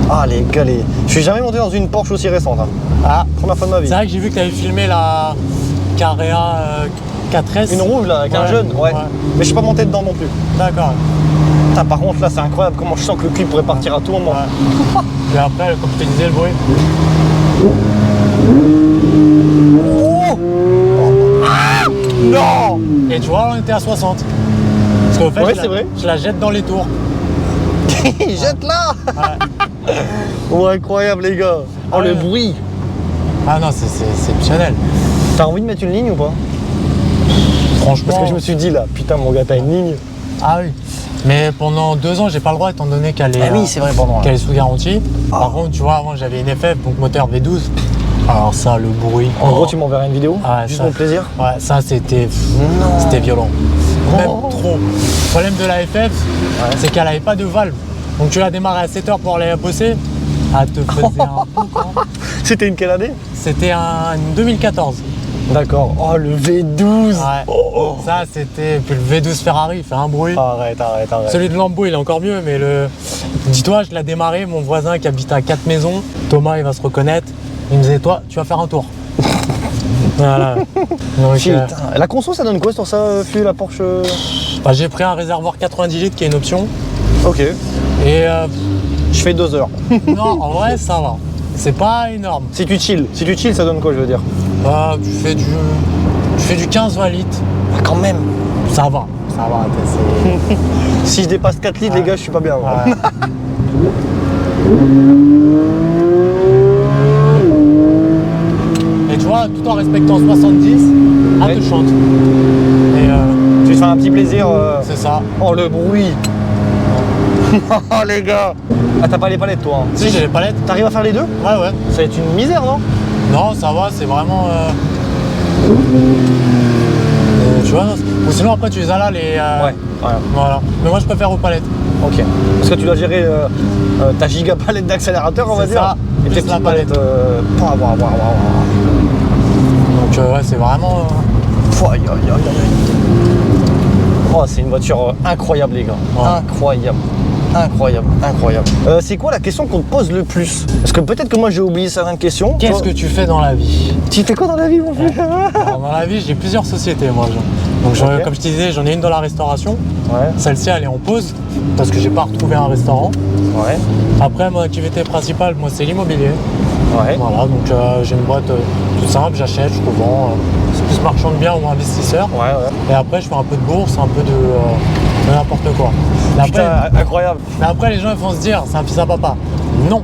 Speaker 2: Ah les gars, je suis jamais monté dans une Porsche aussi récente. Hein.
Speaker 1: Ah,
Speaker 2: Première fois de ma vie.
Speaker 1: c'est vrai que j'ai vu que tu avais filmé la Carrera 4S.
Speaker 2: Une rouge là, avec un
Speaker 1: Ouais,
Speaker 2: jeune, ouais.
Speaker 1: ouais.
Speaker 2: Mais je suis pas monté dedans non plus.
Speaker 1: D'accord.
Speaker 2: Putain, par contre là, c'est incroyable comment je sens que le clip pourrait partir à tout moment.
Speaker 1: Ouais. Et après, comme je te disais, le bruit.
Speaker 2: Non.
Speaker 1: Et tu vois, on était à 60. Parce qu'au fait,
Speaker 2: Ouais,
Speaker 1: je,
Speaker 2: c'est
Speaker 1: la,
Speaker 2: vrai.
Speaker 1: je la jette dans les tours.
Speaker 2: Jette là. Oh, incroyable les gars. Oh
Speaker 1: Ah
Speaker 2: le
Speaker 1: ouais.
Speaker 2: bruit.
Speaker 1: Ah non, c'est exceptionnel.
Speaker 2: T'as envie de mettre une ligne ou pas?
Speaker 1: Franchement.
Speaker 2: Parce que je me suis dit là, putain mon gars, t'as une ligne.
Speaker 1: Ah oui. Mais pendant 2 ans, j'ai pas le droit étant donné qu'elle est,
Speaker 2: Ah oui, c'est vrai, pardon.
Speaker 1: qu'elle est sous garantie.
Speaker 2: Ah.
Speaker 1: Par contre, tu vois, avant j'avais une FF, donc moteur V12. Alors ça, le bruit.
Speaker 2: En gros, tu m'enverras une vidéo.
Speaker 1: Ah ouais,
Speaker 2: juste
Speaker 1: ça-
Speaker 2: pour le plaisir.
Speaker 1: Ouais, ça c'était
Speaker 2: Non.
Speaker 1: c'était violent. Même
Speaker 2: Oh.
Speaker 1: trop. Le problème de la FF, c'est qu'elle avait pas de valve. Donc tu l'as démarré à 7h pour aller bosser. Elle te faisait un peu, quoi.
Speaker 2: C'était une quelle année?
Speaker 1: C'était un 2014.
Speaker 2: D'accord. Oh le V12.
Speaker 1: Ouais.
Speaker 2: Oh.
Speaker 1: Ça c'était. Puis le V12 Ferrari, il fait un bruit.
Speaker 2: Arrête.
Speaker 1: Celui de Lambo, il est encore mieux, mais le. Dis-toi, je l'ai démarré, mon voisin qui habite à 4 maisons, Thomas, il va se reconnaître. Il me disait, toi, tu vas faire un tour. Voilà. Donc,
Speaker 2: Putain. La conso, ça donne quoi sur ça, Flu, la Porsche?
Speaker 1: bah, j'ai pris un réservoir 90 litres qui est une option.
Speaker 2: Ok.
Speaker 1: Et
Speaker 2: Je fais 2 heures.
Speaker 1: non, en vrai, ça va. C'est pas énorme.
Speaker 2: Si tu chill, ça donne quoi, je veux dire?
Speaker 1: Bah, tu fais du 15-20 litres.
Speaker 2: Ah, quand même.
Speaker 1: Ça va. c'est-
Speaker 2: Si je dépasse 4 litres, les gars, je suis pas bien.
Speaker 1: Ouais. Et tu vois, tout en respectant 70, elle
Speaker 2: Ouais.
Speaker 1: te chante. Et
Speaker 2: Tu te fais un petit plaisir.
Speaker 1: c'est ça.
Speaker 2: Oh le bruit. Oh les gars. Ah t'as pas les palettes toi hein.
Speaker 1: Si j'ai les palettes.
Speaker 2: T'arrives à faire les deux?
Speaker 1: Ouais.
Speaker 2: Ça va être une misère non?
Speaker 1: Non, ça va, c'est vraiment. Tu vois, ou sinon après tu les as là, les.
Speaker 2: Ouais.
Speaker 1: Voilà. Mais moi je préfère aux palettes.
Speaker 2: Ok. Parce que tu dois gérer ta giga palette d'accélérateur, on va
Speaker 1: C'est
Speaker 2: dire.
Speaker 1: ça,
Speaker 2: Et
Speaker 1: plus
Speaker 2: tes
Speaker 1: la
Speaker 2: petites palettes.
Speaker 1: palette. Donc ouais, c'est vraiment.
Speaker 2: Aïe, aïe, aïe, aïe. Oh, c'est une voiture incroyable, les gars.
Speaker 1: Ouais.
Speaker 2: Incroyable. C'est quoi la question qu'on te pose le plus? Parce que peut-être que moi j'ai oublié certaines questions.
Speaker 1: Qu'est-ce que tu fais dans la vie?
Speaker 2: Tu fais quoi dans la vie, mon vieux?
Speaker 1: Alors, dans la vie, j'ai plusieurs sociétés, moi. Donc,
Speaker 2: Ok.
Speaker 1: comme je te disais, j'en ai une dans la restauration.
Speaker 2: Ouais.
Speaker 1: Celle-ci, elle est en pause parce que j'ai pas retrouvé un restaurant.
Speaker 2: Ouais.
Speaker 1: Après, mon activité principale, moi, c'est l'immobilier.
Speaker 2: Ouais.
Speaker 1: Voilà, donc j'ai une boîte toute simple, j'achète, je revends. C'est plus marchand de biens ou investisseur.
Speaker 2: Ouais.
Speaker 1: Et après, je fais un peu de bourse, un peu de n'importe quoi. Mais après,
Speaker 2: Putain, incroyable.
Speaker 1: mais après, les gens ils vont se dire, c'est un fils à papa. Non,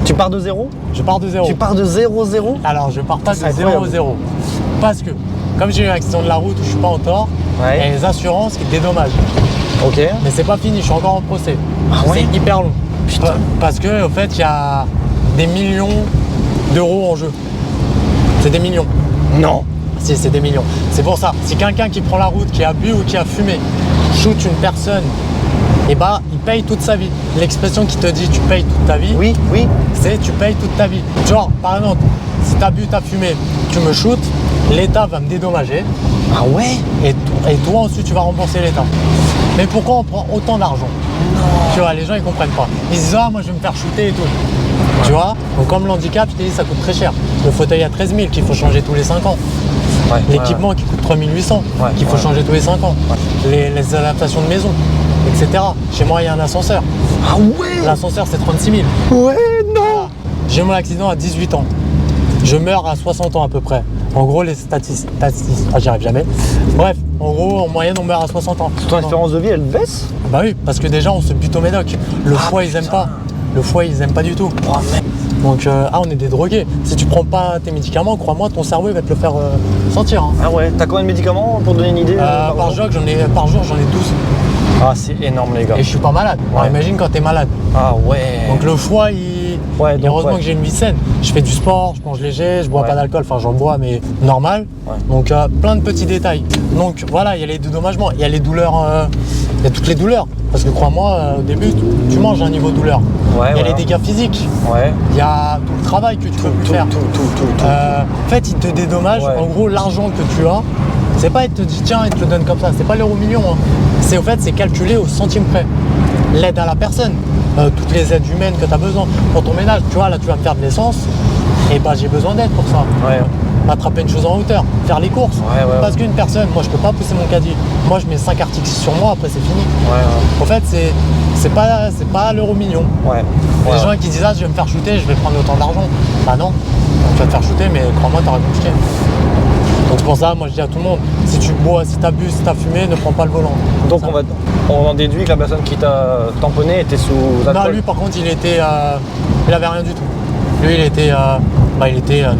Speaker 2: Tu pars de zéro?
Speaker 1: je pars de zéro.
Speaker 2: Tu pars de 0-0?
Speaker 1: Alors, je pars pas de
Speaker 2: C'est
Speaker 1: 0
Speaker 2: incroyable.
Speaker 1: 0. Parce que, comme j'ai eu un accident de la route où je suis pas en tort,
Speaker 2: Ouais.
Speaker 1: il y a les assurances qui dédommagent.
Speaker 2: Ok.
Speaker 1: Mais c'est pas fini, je suis encore en procès.
Speaker 2: Ah ouais?
Speaker 1: C'est hyper long.
Speaker 2: Putain.
Speaker 1: Parce que, au fait, il y a des millions d'euros en jeu. C'est des millions.
Speaker 2: Non.
Speaker 1: Si, c'est des millions. C'est pour ça. Si quelqu'un qui prend la route, qui a bu ou qui a fumé, shoot une personne, et bah, il paye toute sa vie. L'expression qui te dit tu payes toute ta vie,
Speaker 2: Oui.
Speaker 1: c'est tu payes toute ta vie. Genre, par exemple, si t'as bu, t'as fumé, tu me shootes, l'État va me dédommager
Speaker 2: Ah ouais?
Speaker 1: et toi ensuite tu vas rembourser l'État. Mais pourquoi on prend autant d'argent? Tu vois, les gens ils comprennent pas. Ils se disent ah moi je vais me faire shooter et tout. Tu vois? Donc comme l'handicap, je t'ai dit ça coûte très cher. Le fauteuil à 13 000 qu'il faut changer tous les 5 ans.
Speaker 2: Ouais.
Speaker 1: L'équipement qui coûte 3 800
Speaker 2: Ouais,
Speaker 1: qu'il faut
Speaker 2: ouais.
Speaker 1: changer tous les 5 ans. Les adaptations de maison, etc. Chez moi il y a un ascenseur.
Speaker 2: Ah ouais?
Speaker 1: L'ascenseur c'est 36 000.
Speaker 2: Ouais, non.
Speaker 1: J'ai eu mon accident à 18 ans. Je meurs à 60 ans à peu près. En gros, les statistiques. Ah, j'y arrive jamais. Bref, en gros, en moyenne, on meurt à 60 ans.
Speaker 2: Ton espérance de vie, elle baisse?
Speaker 1: Bah oui, parce que déjà, on se bute au médoc. Le foie, ils aiment pas. Le foie, ils aiment pas du tout.
Speaker 2: Oh merde.
Speaker 1: Donc, on est des drogués. Si tu prends pas tes médicaments, crois-moi, ton cerveau il va te le faire sentir. Hein.
Speaker 2: Ah ouais. T'as combien de médicaments pour donner une idée?
Speaker 1: Par jour, j'en ai 12.
Speaker 2: Ah, c'est énorme, les gars.
Speaker 1: Et je suis pas malade. Alors,
Speaker 2: Ouais.
Speaker 1: imagine quand t'es malade.
Speaker 2: Ah ouais.
Speaker 1: Donc, le foie, il.
Speaker 2: Ouais,
Speaker 1: Et
Speaker 2: donc,
Speaker 1: heureusement
Speaker 2: ouais.
Speaker 1: que j'ai une vie saine. Je fais du sport, je mange léger, je bois
Speaker 2: Ouais.
Speaker 1: pas d'alcool, enfin j'en bois mais normal.
Speaker 2: Ouais.
Speaker 1: Donc plein de petits détails. Donc voilà, il y a les dédommagements, il y a les douleurs, il y a toutes les douleurs. Parce que crois-moi, au début, tu manges un niveau douleur.
Speaker 2: Ouais,
Speaker 1: Il y a
Speaker 2: voilà.
Speaker 1: les dégâts physiques,
Speaker 2: Ouais.
Speaker 1: il y a tout le travail que tu peux plus faire.
Speaker 2: Tout.
Speaker 1: En fait, ils te dédommagent.
Speaker 2: Ouais.
Speaker 1: En gros, l'argent que tu as, c'est pas il te dit tiens, il te le donne comme ça. C'est pas l'euro million. Hein. C'est au fait, c'est calculé au centime près. L'aide à la personne, toutes les aides humaines que tu as besoin pour ton ménage. Tu vois, là, tu vas me faire de l'essence, et bah j'ai besoin d'aide pour ça.
Speaker 2: Ouais.
Speaker 1: Attraper une chose en hauteur, faire les courses.
Speaker 2: Ouais.
Speaker 1: Parce qu'une personne, moi, je peux pas pousser mon caddie. Moi, je mets 5 articles sur moi, après c'est fini.
Speaker 2: Ouais.
Speaker 1: En fait, c'est pas l'euro million.
Speaker 2: Ouais.
Speaker 1: Les gens qui disent ah, je vais me faire shooter, je vais prendre autant d'argent. Bah non, tu vas te faire shooter, mais crois-moi, t'auras compliqué. Donc c'est pour ça, moi je dis à tout le monde, si tu bois, si t'as bu, si t'as fumé, ne prends pas le volant.
Speaker 2: Donc on en déduit que la personne qui t'a tamponné était sous alcool.
Speaker 1: Non, lui par contre, il avait rien du tout. Lui, il était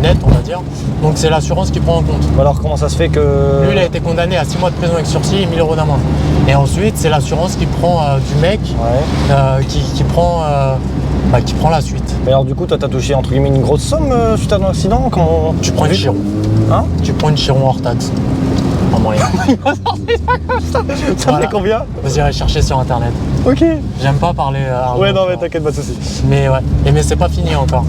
Speaker 1: net, on va dire. Donc c'est l'assurance qui prend en compte.
Speaker 2: Alors comment ça se fait que...
Speaker 1: Lui, il a été condamné à 6 mois de prison avec sursis et 1000 € d'amende. Et ensuite, c'est l'assurance qui prend du mec,
Speaker 2: Ouais.
Speaker 1: qui prend la suite.
Speaker 2: Mais alors du coup, toi t'as touché entre guillemets une grosse somme suite à ton accident? Comment...
Speaker 1: Tu prends une chiron.
Speaker 2: Hein?
Speaker 1: Tu prends une chiron hors taxe. En moyen.
Speaker 2: Ça
Speaker 1: Voilà.
Speaker 2: fait combien?
Speaker 1: Vous irez chercher sur internet.
Speaker 2: Ok.
Speaker 1: J'aime pas parler argent.
Speaker 2: Ouais, non mais t'inquiète, pas de soucis.
Speaker 1: Mais ouais. Mais c'est pas fini encore.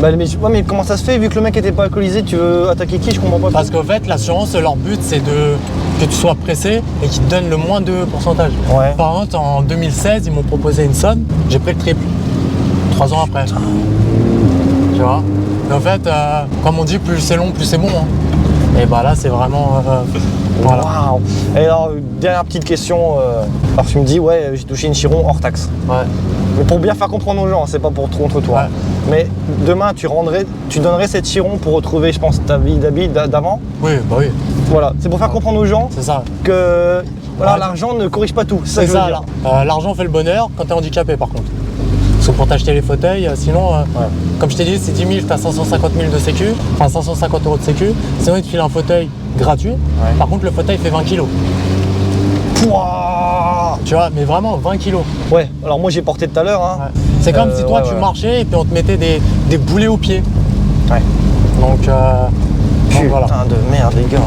Speaker 2: Bah, mais comment ça se fait? Vu que le mec était pas alcoolisé, tu veux attaquer qui? Je comprends pas.
Speaker 1: Parce qu'en fait, l'assurance, leur but, c'est que tu sois pressé et qu'ils te donnent le moins de pourcentage.
Speaker 2: Ouais.
Speaker 1: Par exemple, en 2016, ils m'ont proposé une somme, j'ai pris le triple. 3 ans après. Tu vois? Mais en fait, comme on dit, plus c'est long, plus c'est bon. Hein. Et bah là, c'est vraiment. Voilà.
Speaker 2: Waouh. Et alors, dernière petite question. Alors tu me dis, ouais, j'ai touché une chiron hors taxe.
Speaker 1: Ouais.
Speaker 2: Mais pour bien faire comprendre aux gens, c'est pas pour contre toi.
Speaker 1: Ouais.
Speaker 2: Mais demain, tu donnerais cette chiron pour retrouver, je pense, ta vie d'avant.
Speaker 1: Oui, bah oui.
Speaker 2: Voilà, c'est pour faire comprendre aux gens
Speaker 1: C'est ça.
Speaker 2: que voilà,
Speaker 1: Ouais.
Speaker 2: l'argent ne corrige pas tout. C'est ça
Speaker 1: C'est
Speaker 2: que je veux
Speaker 1: ça,
Speaker 2: dire.
Speaker 1: là. L'argent fait le bonheur quand t'es handicapé, par contre. Parce que pour t'acheter les fauteuils, sinon, comme je t'ai dit, c'est 10 000, t'as 550 000 de sécu, enfin 550 € de sécu. Sinon, ils te filent un fauteuil gratuit. Par contre, le fauteuil fait 20 kilos.
Speaker 2: Pouah.
Speaker 1: Tu vois, mais vraiment 20 kilos.
Speaker 2: Ouais, alors moi j'ai porté tout à l'heure. Hein.
Speaker 1: Ouais. C'est comme si toi,
Speaker 2: ouais,
Speaker 1: tu
Speaker 2: ouais.
Speaker 1: marchais et puis on te mettait des boulets aux pieds.
Speaker 2: Ouais.
Speaker 1: Donc voilà.
Speaker 2: Putain de merde, les gars.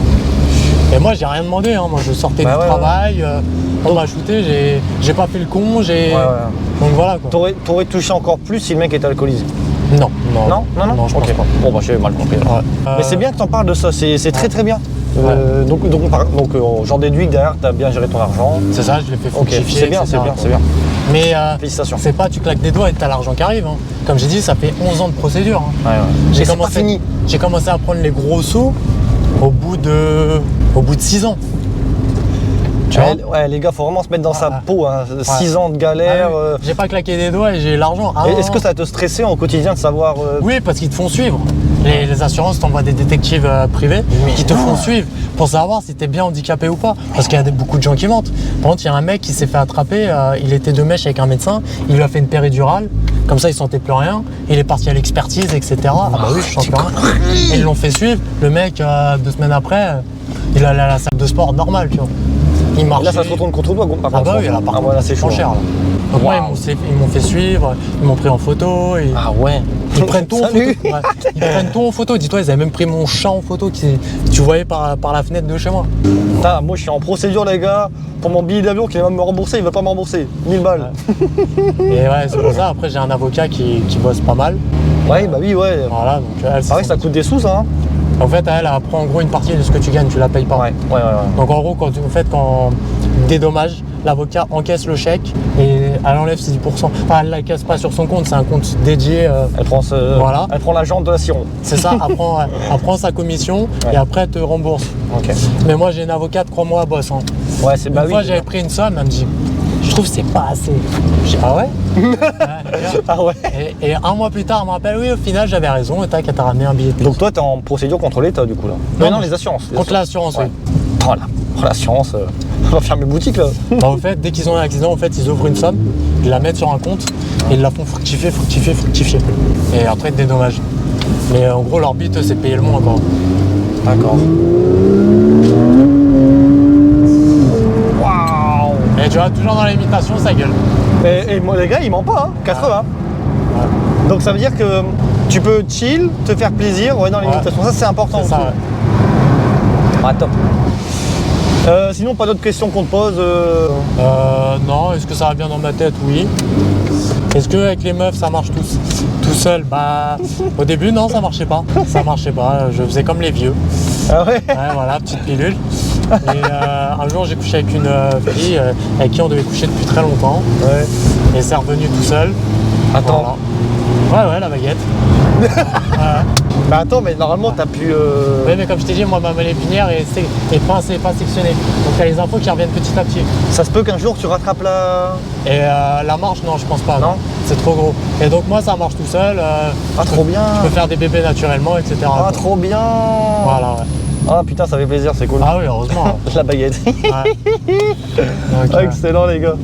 Speaker 1: Et moi, j'ai rien demandé, hein. Moi, je sortais
Speaker 2: Bah
Speaker 1: du
Speaker 2: ouais,
Speaker 1: travail, on m'a shooté, j'ai pas fait le con, donc voilà quoi.
Speaker 2: T'aurais touché encore plus si le mec était alcoolisé.
Speaker 1: Non,
Speaker 2: Je pense
Speaker 1: ok.
Speaker 2: pas. Bon, bah, j'ai mal compris.
Speaker 1: Ouais.
Speaker 2: Mais c'est bien que t'en parles de ça, c'est très très bien. Donc j'en déduis que derrière, t'as bien géré ton argent.
Speaker 1: C'est ça, je l'ai fait
Speaker 2: Ok,
Speaker 1: fructifier,
Speaker 2: c'est bien,
Speaker 1: etc.,
Speaker 2: c'est bien.
Speaker 1: Mais
Speaker 2: Félicitations.
Speaker 1: c'est pas tu claques des doigts et t'as l'argent qui arrive. Hein. Comme j'ai dit, ça fait 11 ans de procédure. Hein.
Speaker 2: Ouais.
Speaker 1: J'ai
Speaker 2: Et c'est pas
Speaker 1: commencé,
Speaker 2: fini.
Speaker 1: j'ai commencé à prendre les gros sauts au bout de 6 ans. Tu vois
Speaker 2: Ouais, les gars, faut vraiment se mettre dans sa
Speaker 1: Ah.
Speaker 2: peau. 6 ans de galère.
Speaker 1: Ah oui. J'ai pas claqué des doigts et j'ai l'argent. Ah,
Speaker 2: Est-ce que ça te stressait au quotidien de savoir
Speaker 1: Oui, parce qu'ils te font suivre. Les assurances t'envoient des détectives privés qui te font suivre pour savoir si t'es bien handicapé ou pas. Parce qu'il y a beaucoup de gens qui mentent. Par contre, il y a un mec qui s'est fait attraper, il était de mèche avec un médecin, il lui a fait une péridurale, comme ça il sentait plus rien, il est parti à l'expertise, etc. Ah bah oui, je sens plus rien. Et ils l'ont fait suivre. Le mec, 2 semaines après, il allait à la salle de sport normale, tu vois. Il marchait.
Speaker 2: Là, ça se retourne contre toi. Par
Speaker 1: Ah
Speaker 2: contre.
Speaker 1: bah oui, là, par contre,
Speaker 2: là, c'est chaud.
Speaker 1: cher. Là. Donc moi, ils m'ont fait suivre, ils m'ont pris en photo. Et
Speaker 2: Ah ouais.
Speaker 1: ils prennent tout en photo.
Speaker 2: Salut.
Speaker 1: Ouais. Ils prennent tout en photo. Dis-toi, ils avaient même pris mon chat en photo que tu voyais par la fenêtre de chez moi.
Speaker 2: Putain, moi, je suis en procédure, les gars, pour mon billet d'avion qui va me rembourser. Il veut pas me rembourser. 1000 balles.
Speaker 1: Et ouais, c'est pour ça. Après, j'ai un avocat qui bosse pas mal.
Speaker 2: Ouais, bah oui, ouais.
Speaker 1: Voilà, donc elle,
Speaker 2: Ah ouais, ça coûte des sous, ça. Hein.
Speaker 1: En fait, elle prend en gros une partie de ce que tu gagnes, tu la payes pas.
Speaker 2: Ouais.
Speaker 1: Donc en gros, quand dédommage, l'avocat encaisse le chèque et elle enlève ses 10%. Enfin, elle la casse pas sur son compte, c'est un compte dédié.
Speaker 2: Elle prend,
Speaker 1: Voilà.
Speaker 2: Elle prend la jante de la Ciron.
Speaker 1: C'est ça, elle prend sa commission
Speaker 2: Ouais.
Speaker 1: et après elle te rembourse.
Speaker 2: Ok.
Speaker 1: Mais moi j'ai une avocate, crois-moi, bosse. Hein.
Speaker 2: Ouais, c'est bah
Speaker 1: Une
Speaker 2: oui.
Speaker 1: fois j'avais pris une somme, elle me dit, je trouve que c'est pas assez. Je dis, ah ouais, Ouais,
Speaker 2: Ah ouais.
Speaker 1: et un mois plus tard, elle me rappelle, oui, au final j'avais raison, et tac, elle t'a ramené un billet de plus.
Speaker 2: Donc toi, t'es en procédure contre l'État, du coup, là.
Speaker 1: Non,
Speaker 2: Non, les assurances.
Speaker 1: Contre l'assurance, oui.
Speaker 2: Voilà. Oh, l'assurance, on va fermer boutique, là.
Speaker 1: Bah, en fait, dès qu'ils ont un accident, en fait, ils ouvrent une somme, ils la mettent sur un compte et ils la font fructifier. Et après, ils te dédommagent. Mais en gros, leur but, c'est payer le moins, quoi.
Speaker 2: D'accord. Waouh.
Speaker 1: Et tu vois, toujours dans l'imitation, ça gueule.
Speaker 2: Et moi, les gars, il ment pas, hein. 80.
Speaker 1: Ouais.
Speaker 2: Donc ça veut dire que tu peux chill, te faire plaisir, dans l'imitation. Ça, c'est important.
Speaker 1: C'est ça, ouais.
Speaker 2: Ah, top. Sinon, pas d'autres questions qu'on te pose
Speaker 1: Non, est-ce que ça va bien dans ma tête? Oui. Est-ce que avec les meufs ça marche tout seul? Bah au début non, ça marchait pas. Je faisais comme les vieux.
Speaker 2: Ah ouais.
Speaker 1: Ouais, voilà, petite pilule. Et un jour j'ai couché avec une fille avec qui on devait coucher depuis très longtemps.
Speaker 2: Ouais.
Speaker 1: Et c'est revenu tout seul.
Speaker 2: Attends.
Speaker 1: Voilà. Ouais, la baguette.
Speaker 2: Mais attends, mais normalement, t'as pu...
Speaker 1: Oui, mais comme je t'ai dit, moi ma moelle épinière est pas sectionnée. Donc t'as les infos qui reviennent petit à petit.
Speaker 2: Ça se peut qu'un jour, tu rattrapes la...
Speaker 1: Et la marche, non, je pense pas.
Speaker 2: Non.
Speaker 1: C'est trop gros. Et donc moi ça marche tout seul.
Speaker 2: Ah, trop bien.
Speaker 1: Je peux faire des bébés naturellement, etc.
Speaker 2: Ah, trop bien.
Speaker 1: Voilà, ouais.
Speaker 2: Ah, putain, ça fait plaisir, c'est cool.
Speaker 1: Ah oui, heureusement.
Speaker 2: La baguette.
Speaker 1: Ouais. Donc,
Speaker 2: Ah, excellent, les gars.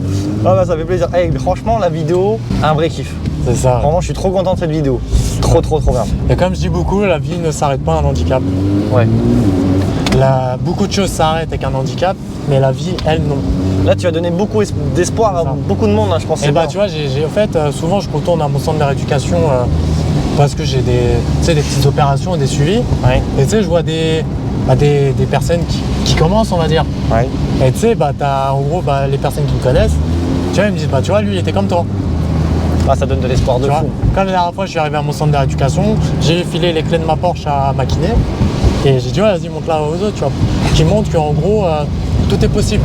Speaker 2: Ah, bah, ça fait plaisir. Hey, franchement, la vidéo, un vrai kiff.
Speaker 1: c'est ça.
Speaker 2: Vraiment, je suis trop content de cette vidéo. Trop bien.
Speaker 1: Et comme je dis beaucoup, la vie ne s'arrête pas à un handicap.
Speaker 2: Ouais.
Speaker 1: Beaucoup de choses s'arrêtent avec un handicap, mais la vie, elle, non.
Speaker 2: Là, tu as donné beaucoup d'espoir à
Speaker 1: Ça.
Speaker 2: beaucoup de monde, hein, je pense.
Speaker 1: Et bah, tu vois, en fait, souvent, je retourne à mon centre de rééducation parce que j'ai des petites opérations et des suivis.
Speaker 2: Ouais.
Speaker 1: Et tu sais, je vois des personnes qui commencent, on va dire.
Speaker 2: Ouais.
Speaker 1: Et tu sais, bah, t'as en gros les personnes qui me connaissent, tu vois, ils me disent, bah, tu vois, lui, il était comme toi.
Speaker 2: Ah, ça donne de l'espoir de
Speaker 1: Tu vois,
Speaker 2: fou.
Speaker 1: comme la dernière fois, je suis arrivé à mon centre de rééducation, j'ai filé les clés de ma Porsche à ma kiné. Et j'ai dit, ouais, vas-y, montre-la aux autres, tu vois. Qui montrent qu'en gros, tout est possible.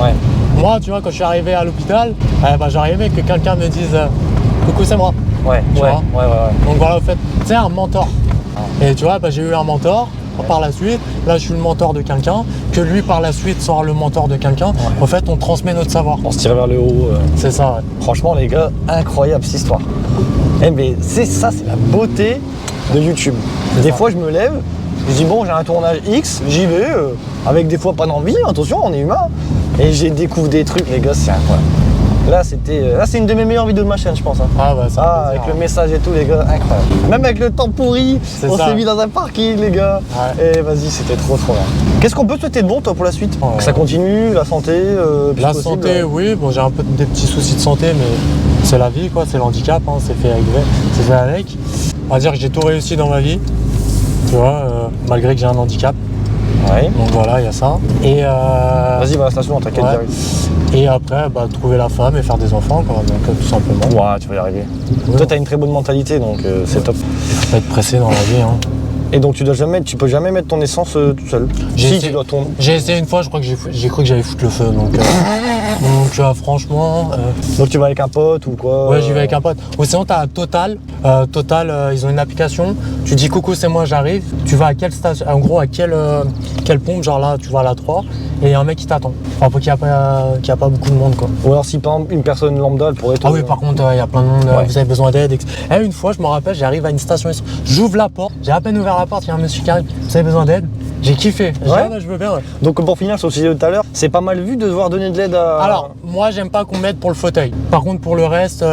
Speaker 2: Ouais.
Speaker 1: Moi, tu vois, quand je suis arrivé à l'hôpital, j'aurais aimé que quelqu'un me dise, coucou, c'est moi.
Speaker 2: Ouais.
Speaker 1: Tu
Speaker 2: Ouais.
Speaker 1: vois. Donc voilà, en fait, tu sais, un mentor.
Speaker 2: Ah.
Speaker 1: Et tu vois, j'ai eu un mentor. Par la suite, là, je suis le mentor de quelqu'un, que lui, par la suite, sera le mentor de quelqu'un.
Speaker 2: Ouais.
Speaker 1: En fait, on transmet notre savoir.
Speaker 2: On se tire vers le haut.
Speaker 1: C'est ça, ouais.
Speaker 2: Franchement, les gars, incroyable cette histoire. Eh, mais c'est ça, c'est la beauté de YouTube. Des
Speaker 1: ça.
Speaker 2: fois, je me lève, je dis bon, j'ai un tournage X, j'y vais, avec des fois pas d'envie, attention, on est humain. Et j'ai découvre des trucs, les gars, c'est incroyable. Là, c'est une de mes meilleures vidéos de ma chaîne, je pense. Hein.
Speaker 1: Ah, bah, ça.
Speaker 2: Ah, avec le message et tout, les gars, incroyable. Même avec le temps pourri, on
Speaker 1: ça.
Speaker 2: s'est mis dans un parking, les gars.
Speaker 1: Ouais.
Speaker 2: Et vas-y, c'était trop bien. Qu'est-ce qu'on peut te souhaiter de bon, toi, pour la suite?
Speaker 1: Ouais.
Speaker 2: Que ça continue, la santé, plus
Speaker 1: La
Speaker 2: possible.
Speaker 1: santé, oui, bon, j'ai un peu des petits soucis de santé, mais c'est la vie, quoi, c'est le handicap, hein, c'est fait avec. On va dire que j'ai tout réussi dans ma vie. tu vois, malgré que j'ai un handicap.
Speaker 2: Ouais.
Speaker 1: Donc voilà, il y a ça. Et,
Speaker 2: Vas-y, va à la station, t'inquiète,
Speaker 1: ouais.
Speaker 2: direct.
Speaker 1: Et après, trouver la femme et faire des enfants, quoi, donc tout simplement.
Speaker 2: Ouais, tu vas y arriver.
Speaker 1: Ouais.
Speaker 2: Toi, t'as une très bonne mentalité, donc c'est top.
Speaker 1: Il faut pas être pressé dans la vie. Hein.
Speaker 2: Et donc, tu peux jamais mettre ton essence tout seul.
Speaker 1: J'ai
Speaker 2: Tu dois tourner.
Speaker 1: J'ai essayé une fois, je crois que j'ai cru que j'allais foutre le feu. Donc franchement.
Speaker 2: Donc, tu vas avec un pote ou quoi?
Speaker 1: Ouais, j'y vais avec un pote. Ou sinon, t'as Total. Total, ils ont une application. Tu dis coucou, c'est moi, j'arrive. Tu vas à quelle station, en gros, à quelle pompe, genre là, tu vas à la 3, et il y a un mec qui t'attend. Enfin, qu'il n'y a pas beaucoup de monde, quoi.
Speaker 2: Ou alors, si par exemple, une personne lambda, elle pourrait te.
Speaker 1: Ah oui, par contre, il y a plein de monde,
Speaker 2: Ouais.
Speaker 1: vous avez besoin d'aide. Une fois, je me rappelle, j'arrive à une station, j'ouvre la porte, j'ai à peine ouvert la porte, il y a un monsieur qui arrive, vous avez besoin d'aide? J'ai kiffé. J'ai dit,
Speaker 2: Ouais.
Speaker 1: ah bah, je veux bien. Ouais.
Speaker 2: Donc, pour finir sur ce sujet de tout à l'heure, c'est pas mal vu de devoir donner de l'aide à.
Speaker 1: Alors, moi, j'aime pas qu'on m'aide pour le fauteuil. Par contre, pour le reste,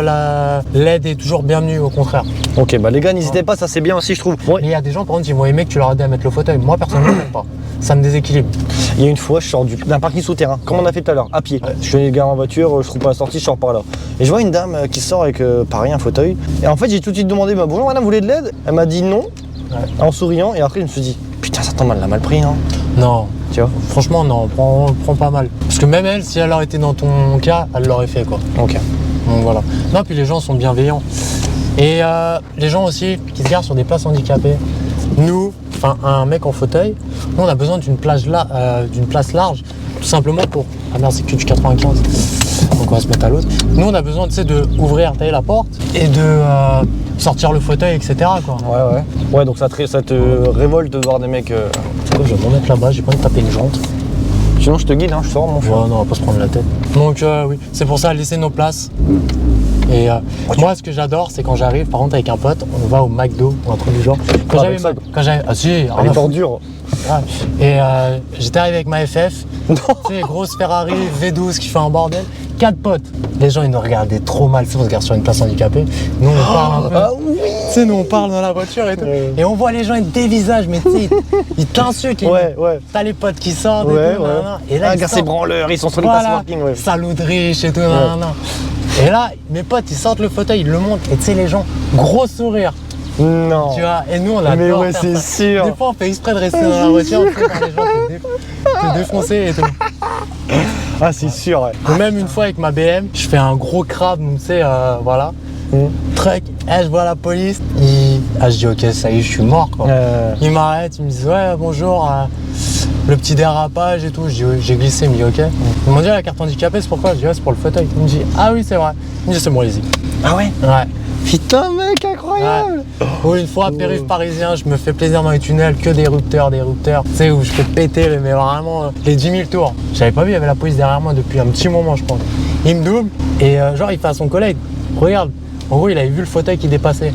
Speaker 1: l'aide est toujours bienvenue, au contraire.
Speaker 2: Ok, bah les gars, n'hésitez pas, ça c'est bien aussi, je trouve. Ouais.
Speaker 1: Mais il y a des gens, par contre, ils vont aimer que tu leur aides à mettre le fauteuil. Moi, personnellement, j'aime pas. Ça me déséquilibre.
Speaker 2: Il y a une fois, je sors d'un parking souterrain, comme on a fait tout à l'heure, à pied.
Speaker 1: Ouais.
Speaker 2: Je suis allé garer en voiture, je trouve pas la sortie, je sors par là. Et je vois une dame qui sort avec, pareil, un fauteuil. Et en fait, j'ai tout de suite demandé, bonjour madame, vous voulez de l'aide? Elle m'a dit non,
Speaker 1: Ouais.
Speaker 2: en souriant. Et après, je me suis dit, putain, ça tombe, elle l'a mal pris, hein.
Speaker 1: Non.
Speaker 2: Tu vois?
Speaker 1: Franchement, non, prends pas mal. Parce que même elle, si elle aurait été dans ton cas, elle l'aurait fait, quoi.
Speaker 2: Ok.
Speaker 1: Donc voilà. Non, puis les gens sont bienveillants. Et les gens aussi qui se garent sur des places handicapées. Nous, enfin un mec en fauteuil, nous on a besoin d'une place large, tout simplement pour. Ah merde, c'est que du 95. Donc on va se mettre à l'autre. Nous on a besoin, tu sais, de ouvrir la porte et de sortir le fauteuil, etc. quoi.
Speaker 2: Ouais. Ouais, donc ça te révolte de voir des mecs.
Speaker 1: C'est quoi, je vais me remettre là-bas, j'ai pas envie de taper une jante.
Speaker 2: Sinon, je te guide, hein, je sors mon frère.
Speaker 1: Ouais, non, on va pas se prendre la tête. Donc oui, c'est pour ça, laisser nos places. Et moi, ce que j'adore, c'est quand j'arrive, par contre, avec un pote, on va au McDo ou un truc du genre.
Speaker 2: avec ça, quoi.
Speaker 1: Ah si, rien
Speaker 2: Les
Speaker 1: à foutre.
Speaker 2: bordures.
Speaker 1: Ouais. Et j'étais arrivé avec ma FF, tu sais, grosse Ferrari V12 qui fait un bordel, 4 potes. Les gens, ils nous regardaient trop mal, tu sais, on se garde sur une place handicapée. Nous, on parle un peu.
Speaker 2: Ah oui.
Speaker 1: Tu sais, nous, on parle dans la voiture et tout.
Speaker 2: Ouais.
Speaker 1: Et on voit les gens, ils dévisagent, mais tu sais, ils t'insultent.
Speaker 2: Ouais.
Speaker 1: T'as les potes qui sortent et
Speaker 2: Ouais,
Speaker 1: tout,
Speaker 2: ouais.
Speaker 1: nanana. Et là,
Speaker 2: Ah,
Speaker 1: ils
Speaker 2: gars, c'est
Speaker 1: sortent.
Speaker 2: branleurs, ils sont sur les places
Speaker 1: Voilà,
Speaker 2: parking, ouais.
Speaker 1: salaud de riche et tout, nanana. Et là, mes potes, ils sortent le fauteuil, ils le montent. Et tu sais, les gens, gros sourire.
Speaker 2: Non.
Speaker 1: Tu vois, et nous on adore
Speaker 2: Mais ouais,
Speaker 1: faire
Speaker 2: c'est
Speaker 1: ça.
Speaker 2: sûr.
Speaker 1: Des fois on fait exprès de rester dans la voiture, on fait voir les gens te défoncer et tout.
Speaker 2: Ah, c'est sûr, ouais.
Speaker 1: Ou même une fois avec ma BM, je fais un gros crabe, tu sais, voilà. Truc, je vois la police, je dis ok, ça y est, je suis mort quoi. Il m'arrête, il me dit ouais, bonjour, le petit dérapage et tout. Je dis oui, j'ai glissé, il me dit ok. Ils m'ont dit la carte handicapée, c'est pourquoi? Je dis ouais, c'est pour le fauteuil. Il me dit ah oui, c'est vrai. Il me dit c'est bon, allez-y.
Speaker 2: Ah ouais?
Speaker 1: Ouais.
Speaker 2: Putain, mec, incroyable!
Speaker 1: Ou une fois, périph' parisien, je me fais plaisir dans les tunnels, que des rupteurs, tu sais, où je fais péter, mais vraiment, les 10 000 tours. J'avais pas vu, il y avait la police derrière moi depuis un petit moment, je pense. Il me double, et genre, il fait à son collègue, regarde, en gros, il avait vu le fauteuil qui dépassait.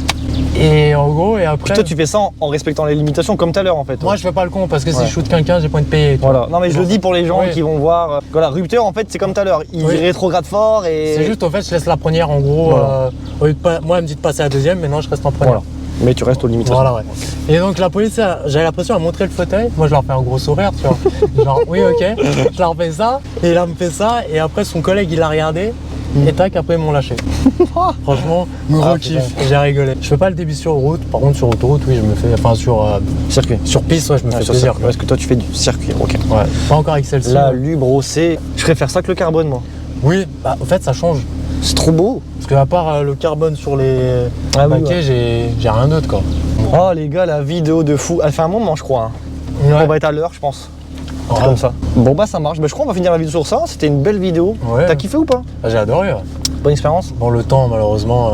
Speaker 1: Et en gros, et après...
Speaker 2: Toi, tu fais ça en respectant les limitations, comme tout à l'heure, en fait.
Speaker 1: Moi, je fais pas le con, parce que si
Speaker 2: Ouais.
Speaker 1: je shoot quelqu'un, j'ai pas envie de payer. tu vois.
Speaker 2: Voilà. Non, mais je le dis pour les gens
Speaker 1: Oui.
Speaker 2: qui vont voir. Voilà, rupteur, en fait, c'est comme tout à l'heure. Il
Speaker 1: Oui.
Speaker 2: rétrograde fort et.
Speaker 1: C'est juste, au fait, je laisse la première, en gros,
Speaker 2: Voilà.
Speaker 1: au lieu de moi, elle me dit de passer à la deuxième, mais non, je reste en première.
Speaker 2: Voilà. Mais tu restes aux limitations.
Speaker 1: Voilà, ouais. Et donc la police, j'avais l'impression à montrer le fauteuil. Moi, je leur fais un gros sourire, tu vois. Genre, oui, ok. Je leur fais ça, et il me fait ça, et après, son collègue, il l'a regardé. Et tac, après ils m'ont lâché. Franchement, gros kiff, j'ai rigolé. Je fais pas le débit sur route, par contre sur autoroute, oui, je me fais. Enfin,
Speaker 2: Circuit.
Speaker 1: sur piste, ouais, je me fais
Speaker 2: Sur
Speaker 1: plaisir.
Speaker 2: circuit. Parce que toi, tu fais du circuit. Ok.
Speaker 1: Ouais. Pas encore avec celle-ci.
Speaker 2: La
Speaker 1: ouais.
Speaker 2: Lubre C. Je préfère ça que le carbone, moi.
Speaker 1: Oui, bah, en fait, ça change.
Speaker 2: C'est trop beau.
Speaker 1: Parce qu'à part le carbone sur les
Speaker 2: Ah oui,
Speaker 1: paquets, j'ai rien d'autre, quoi.
Speaker 2: Oh, les gars, la vidéo de fou. Elle fait un moment, je crois. Hein.
Speaker 1: Ouais.
Speaker 2: On va être à l'heure, je pense.
Speaker 1: Ouais.
Speaker 2: Comme ça. Bon, bah, ça marche. Bah, je crois qu'on va finir la vidéo sur ça. C'était une belle vidéo.
Speaker 1: Ouais.
Speaker 2: T'as kiffé ou pas?
Speaker 1: Ah, j'ai adoré, ouais.
Speaker 2: Bonne expérience?
Speaker 1: Bon, le temps, malheureusement.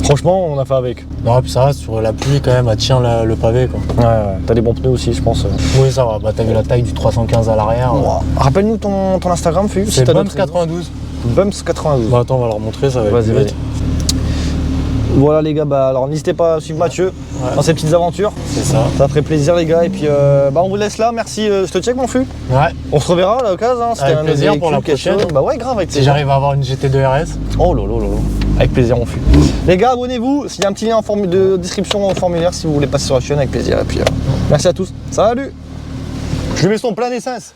Speaker 2: Franchement, on a fait avec.
Speaker 1: Non, puis ça va, sur la pluie, quand même, elle tient le pavé, quoi.
Speaker 2: Ouais. T'as des bons pneus aussi, je pense.
Speaker 1: Oui, ça va. Bah, t'as vu la taille du 315 à l'arrière.
Speaker 2: Wow. Rappelle-nous ton Instagram, Fu.
Speaker 1: C'est
Speaker 2: t'as
Speaker 1: Bums
Speaker 2: d'autres
Speaker 1: 92.
Speaker 2: réseaux. Bums92.
Speaker 1: Bah, attends, on va leur montrer, ça va être
Speaker 2: Vas-y,
Speaker 1: plus
Speaker 2: vas-y.
Speaker 1: vite.
Speaker 2: Voilà les gars, bah alors n'hésitez pas à suivre Mathieu dans ses petites aventures.
Speaker 1: C'est ça.
Speaker 2: Ça ferait plaisir les gars. Et puis bah on vous laisse là. Merci. Je te check mon Fu.
Speaker 1: Ouais.
Speaker 2: On se reverra à l'occasion. Hein. C'était
Speaker 1: Avec
Speaker 2: un
Speaker 1: plaisir
Speaker 2: véhicule,
Speaker 1: pour la
Speaker 2: quelque chose.
Speaker 1: prochaine.
Speaker 2: Bah ouais, grave avec
Speaker 1: Si
Speaker 2: plaisir.
Speaker 1: j'arrive à avoir une GT2 RS.
Speaker 2: Oh lolo lolo. Avec plaisir mon Fu. Les gars, abonnez-vous. Il y a un petit lien de description en formulaire si vous voulez passer sur la chaîne avec plaisir. Et puis merci à tous. Salut. Je lui mets son plein d'essence.